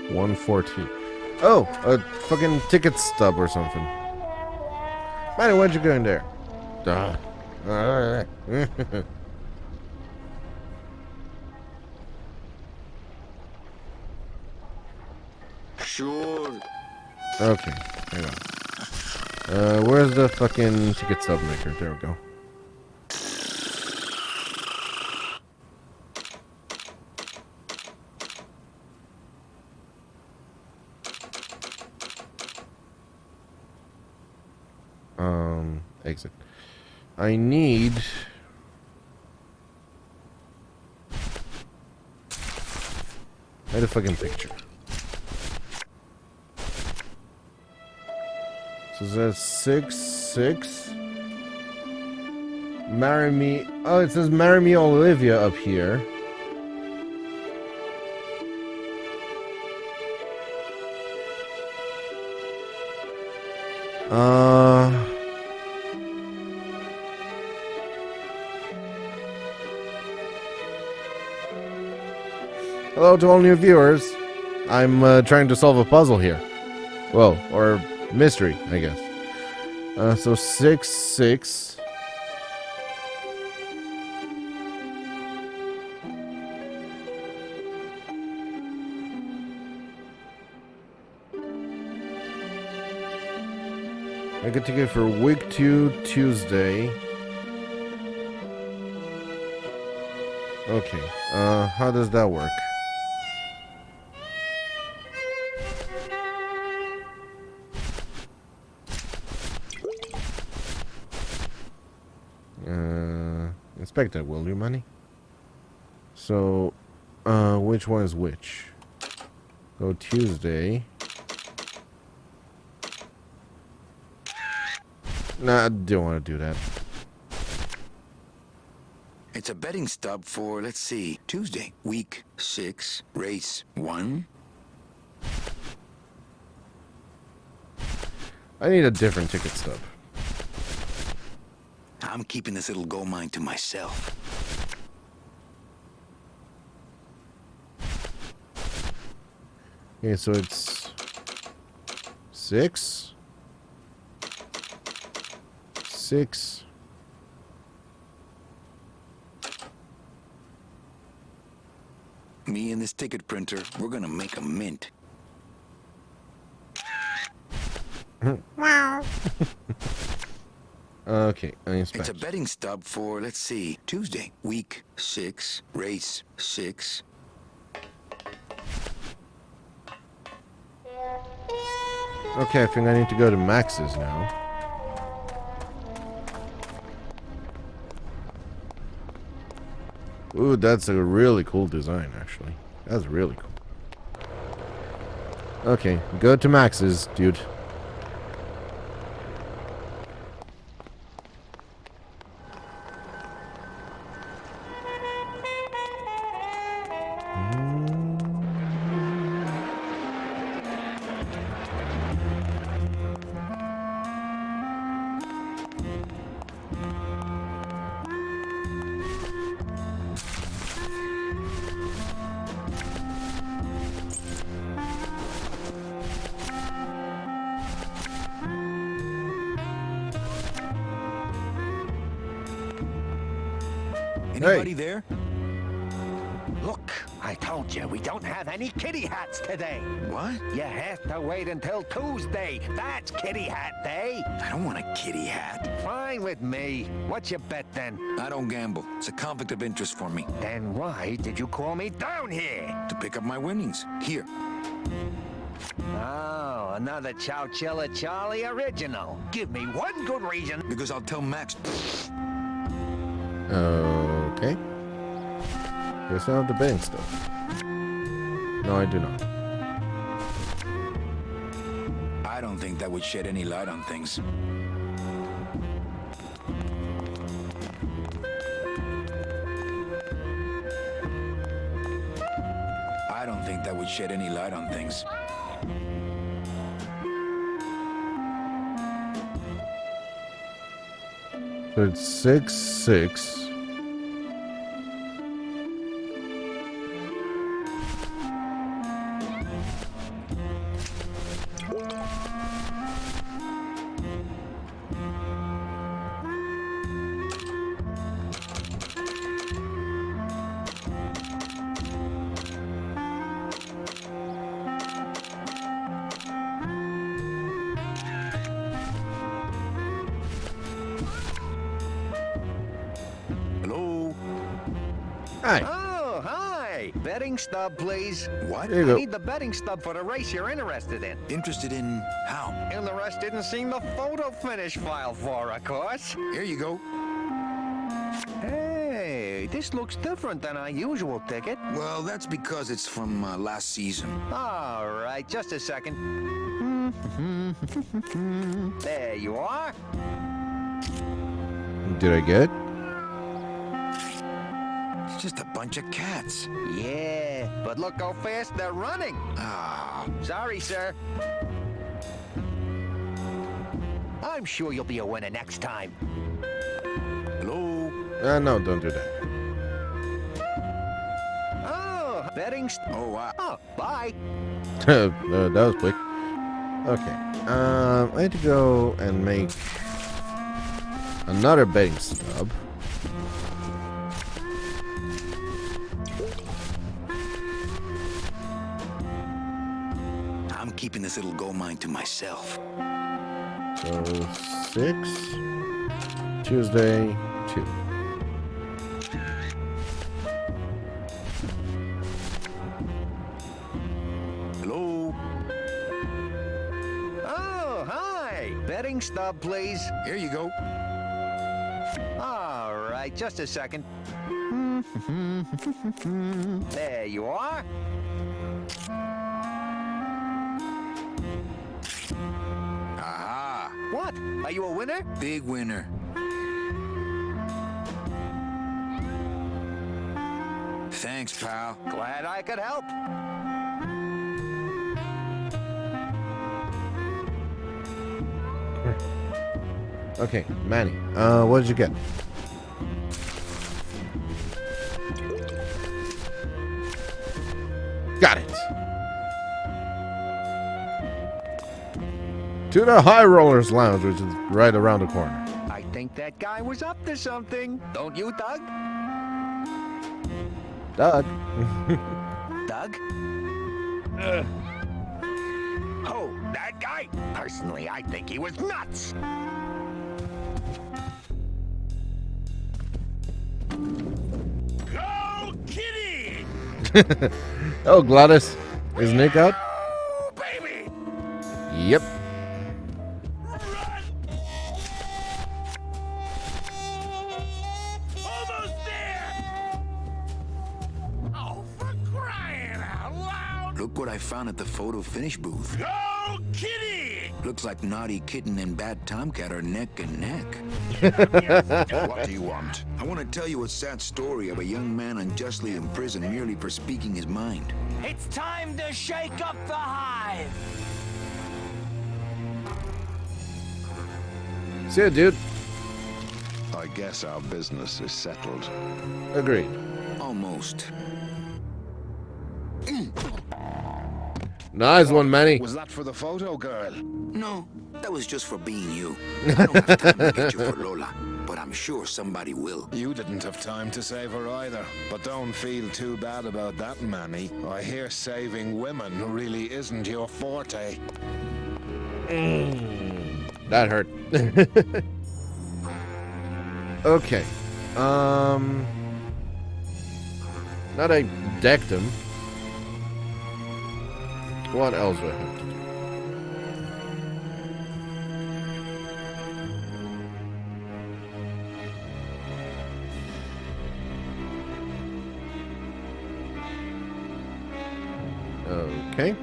114. Oh, a fucking ticket stub or something. Manny, why'd you go in there? Sure. Okay, hang on. Where's the fucking ticket stub maker? There we go. Exit. I need... Write a fucking picture. So that's 6. Marry me. Oh, it says marry me Olivia up here. Hello to all new viewers. I'm trying to solve a puzzle here. Well, or mystery, I guess. So 6. I get ticket for week 2 Tuesday. Okay. How does that work? Inspect that, will you, money? So, which one is which? Go Tuesday. Nah, I don't want to do that. It's a betting stub for, let's see, Tuesday, week 6, race 1. I need a different ticket stub. I'm keeping this little gold mine to myself. Okay, so it's 6. 6. Me and this ticket printer, we're gonna make a mint. Okay, I inspect. It's a betting stub for, let's see, Tuesday, week 6, race 6. Okay, I think I need to go to Max's now. Ooh, that's a really cool design, actually. That's really cool. Okay, go to Max's, dude. Anybody there? Look, I told you, we don't have any kitty hats today. What? You have to wait until Tuesday. That's kitty hat day. I don't want a kitty hat. Fine with me. What's your bet then? I don't gamble. It's a conflict of interest for me. Then why did you call me down here? To pick up my winnings. Here. Oh, another Chowchilla Charlie original. Give me one good reason. Because I'll tell Max. Okay. Guess I have the betting stuff. No, I do not. I don't think that would shed any light on things. I don't think that would shed any light on things. So it's 6. Hi. Oh, hi. Betting stub, please. What? There you I go. need the betting stub for the race you're interested in. Interested in how? Interested in seeing the photo finish file for, of course. Here you go. Hey, this looks different than our usual ticket. Well, that's because it's from last season. All right, just a second. There you are. Did I get it? It's just a bunch of cats. Yeah, but look how fast they're running. Ah, Sorry, sir. I'm sure you'll be a winner next time. hello? No, don't do that. Oh, betting. Oh, wow. Oh, bye. That was quick. Okay. I need to go and make another betting stub. I'm keeping this little gold mine to myself. So 6, Tuesday, 2. Hello? Oh, hi. Betting stub, please. Here you go. All right, just a second. There you are. Aha! What? Are you a winner? Big winner. Thanks, pal. Glad I could help. Okay, Manny. What did you get? Got it. To the High Rollers Lounge, which is right around the corner. I think that guy was up to something. Don't you, Doug? Doug. Doug? Oh, that guy? Personally, I think he was nuts. Go, Kitty! Oh, Gladys. Is Nick out? Oh, baby! Yep. Almost there! Oh, for crying out loud! Look what I found at the photo finish booth. Go, Kitty! Looks like Naughty Kitten and Bad Tomcat are neck and neck. What do you want? I want to tell you a sad story of a young man unjustly imprisoned merely for speaking his mind. It's time to shake up the hive. See ya, dude. I guess our business is settled. Agreed. Almost. Nice one, Manny. Was that for the photo girl? No, that was just for being you. I don't have time to get you for Lola, but I'm sure somebody will. You didn't have time to save her either. But don't feel too bad about that, Manny. I hear saving women really isn't your forte. That hurt. Okay. Now that I decked him, what else do I have to do? Okay.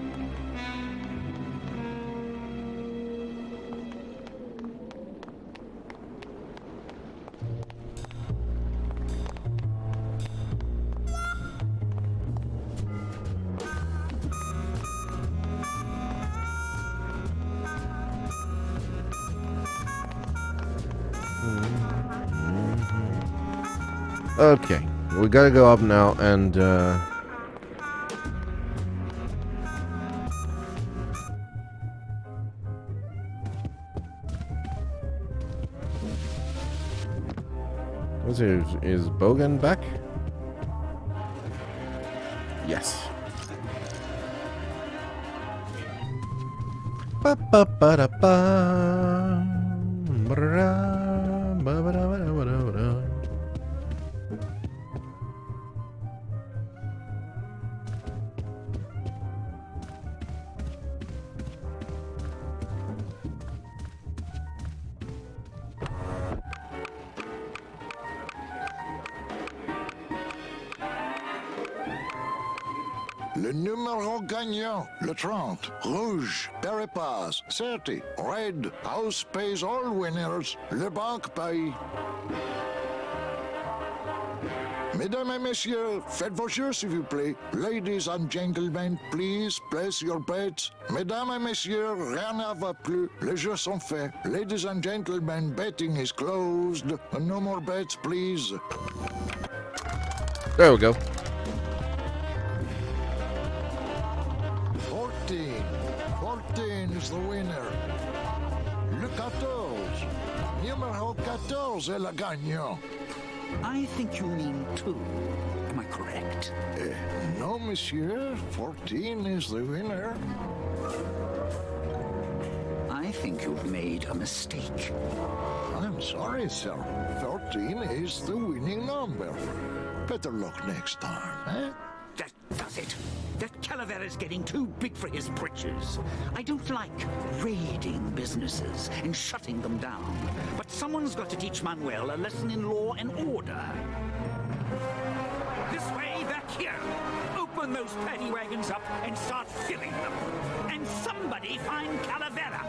Okay, we gotta go up now and what's it? Is Bogan back? Yes. Ba ba ba da ba. Ba da ba ba da ba da ba da ba da. Le numéro gagnant, le 30. Rouge, père passe. 30. Red, house pays all winners. Le banque paye. Mesdames et messieurs, faites vos jeux s'il vous plaît. Ladies and gentlemen, please place your bets. Mesdames et messieurs, rien ne va plus. Les jeux sont faits. Ladies and gentlemen, betting is closed. No more bets, please. There we go. 14. 14 is the winner. Le 14. Numéro 14 est le gagnant. I think you mean 2. Am I correct? No, monsieur. 14 is the winner. I think you've made a mistake. I'm sorry, sir. 14 is the winning number. Better luck next time, eh? That does it. That Calavera's getting too big for his britches. I don't like raiding businesses and shutting them down. But someone's got to teach Manuel a lesson in law and order. This way, back here. Open those paddy wagons up and start filling them. And somebody find Calavera.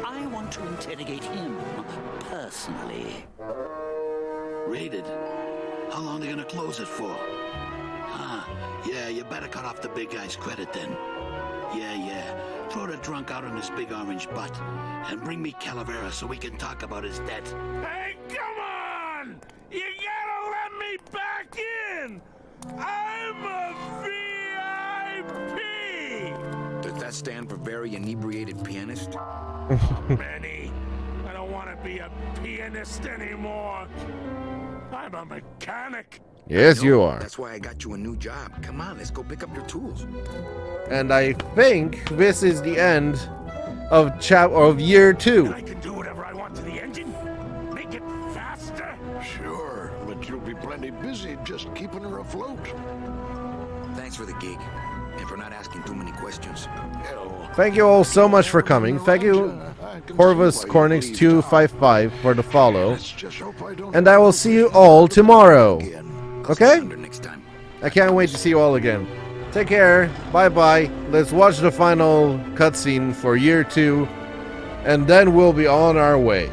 I want to interrogate him personally. Raided? How long are they gonna close it for? Yeah, you better cut off the big guy's credit then. Yeah. Throw the drunk out on his big orange butt. And bring me Calavera so we can talk about his debt. Hey, come on! You gotta let me back in! I'm a VIP! Does that stand for very inebriated pianist? Manny, I don't want to be a pianist anymore. I'm a mechanic. Yes, you are. That's why I got you a new job. Come on, let's go pick up your tools. And I think this is the end of year 2. I can do whatever I want to the engine. Make it faster. Sure, but you'll be plenty busy just keeping her afloat. Thanks for the gig, and for not asking too many questions. Thank you all so much for coming. Thank you, Corvus Cornix 255 for the follow. And I will see you all tomorrow. Okay? I can't wait to see you all again. Take care. Bye-bye. Let's watch the final cutscene for year 2. And then we'll be on our way.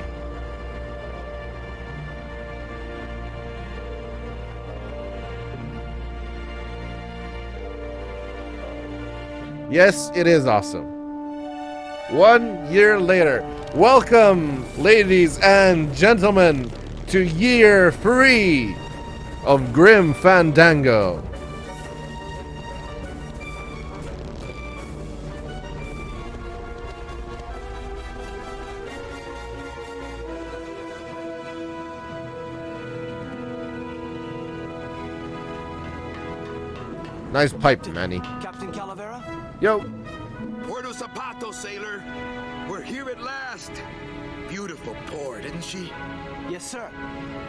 Yes, it is awesome. 1 year later. Welcome, ladies and gentlemen, to year 3 of Grim Fandango. Nice pipe, Manny. Captain Calavera? Yo. Puerto Zapato, sailor. We're here at last. Beautiful port, isn't she? Yes, sir.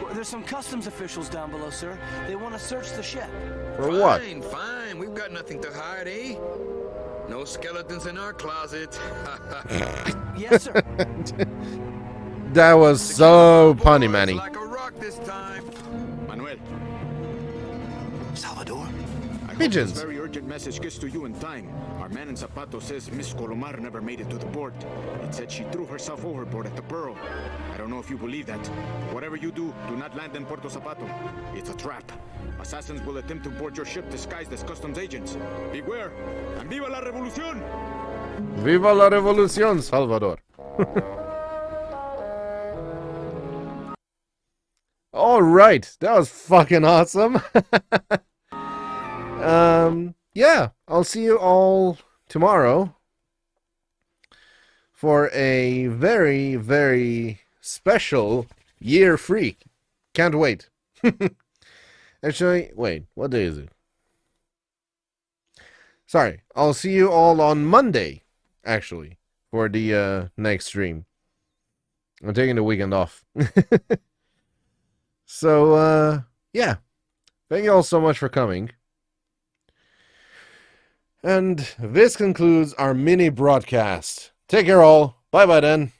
Well, there's some customs officials down below, sir. They want to search the ship. For what? Fine. We've got nothing to hide, eh? No skeletons in our closet. Yes, sir. That was so punny, Manny. Like a rock this time. Manuel. Salvador? Pigeons. This very urgent message gets to you in time. Our man in Zapato says Miss Colomar never made it to the port. It said she threw herself overboard at the Pearl. I don't know if you believe that. Whatever you do, do not land in Puerto Zapato. It's a trap. Assassins will attempt to board your ship disguised as customs agents. Beware, and viva la revolución! Viva la revolución, Salvador. All right, that was fucking awesome. Yeah, I'll see you all tomorrow for a very, very special year 3. Can't wait. Actually, wait, what day is it? Sorry, I'll see you all on Monday, actually, for the next stream. I'm taking the weekend off. So, yeah. Thank you all so much for coming. And this concludes our mini broadcast. Take care all. Bye-bye then.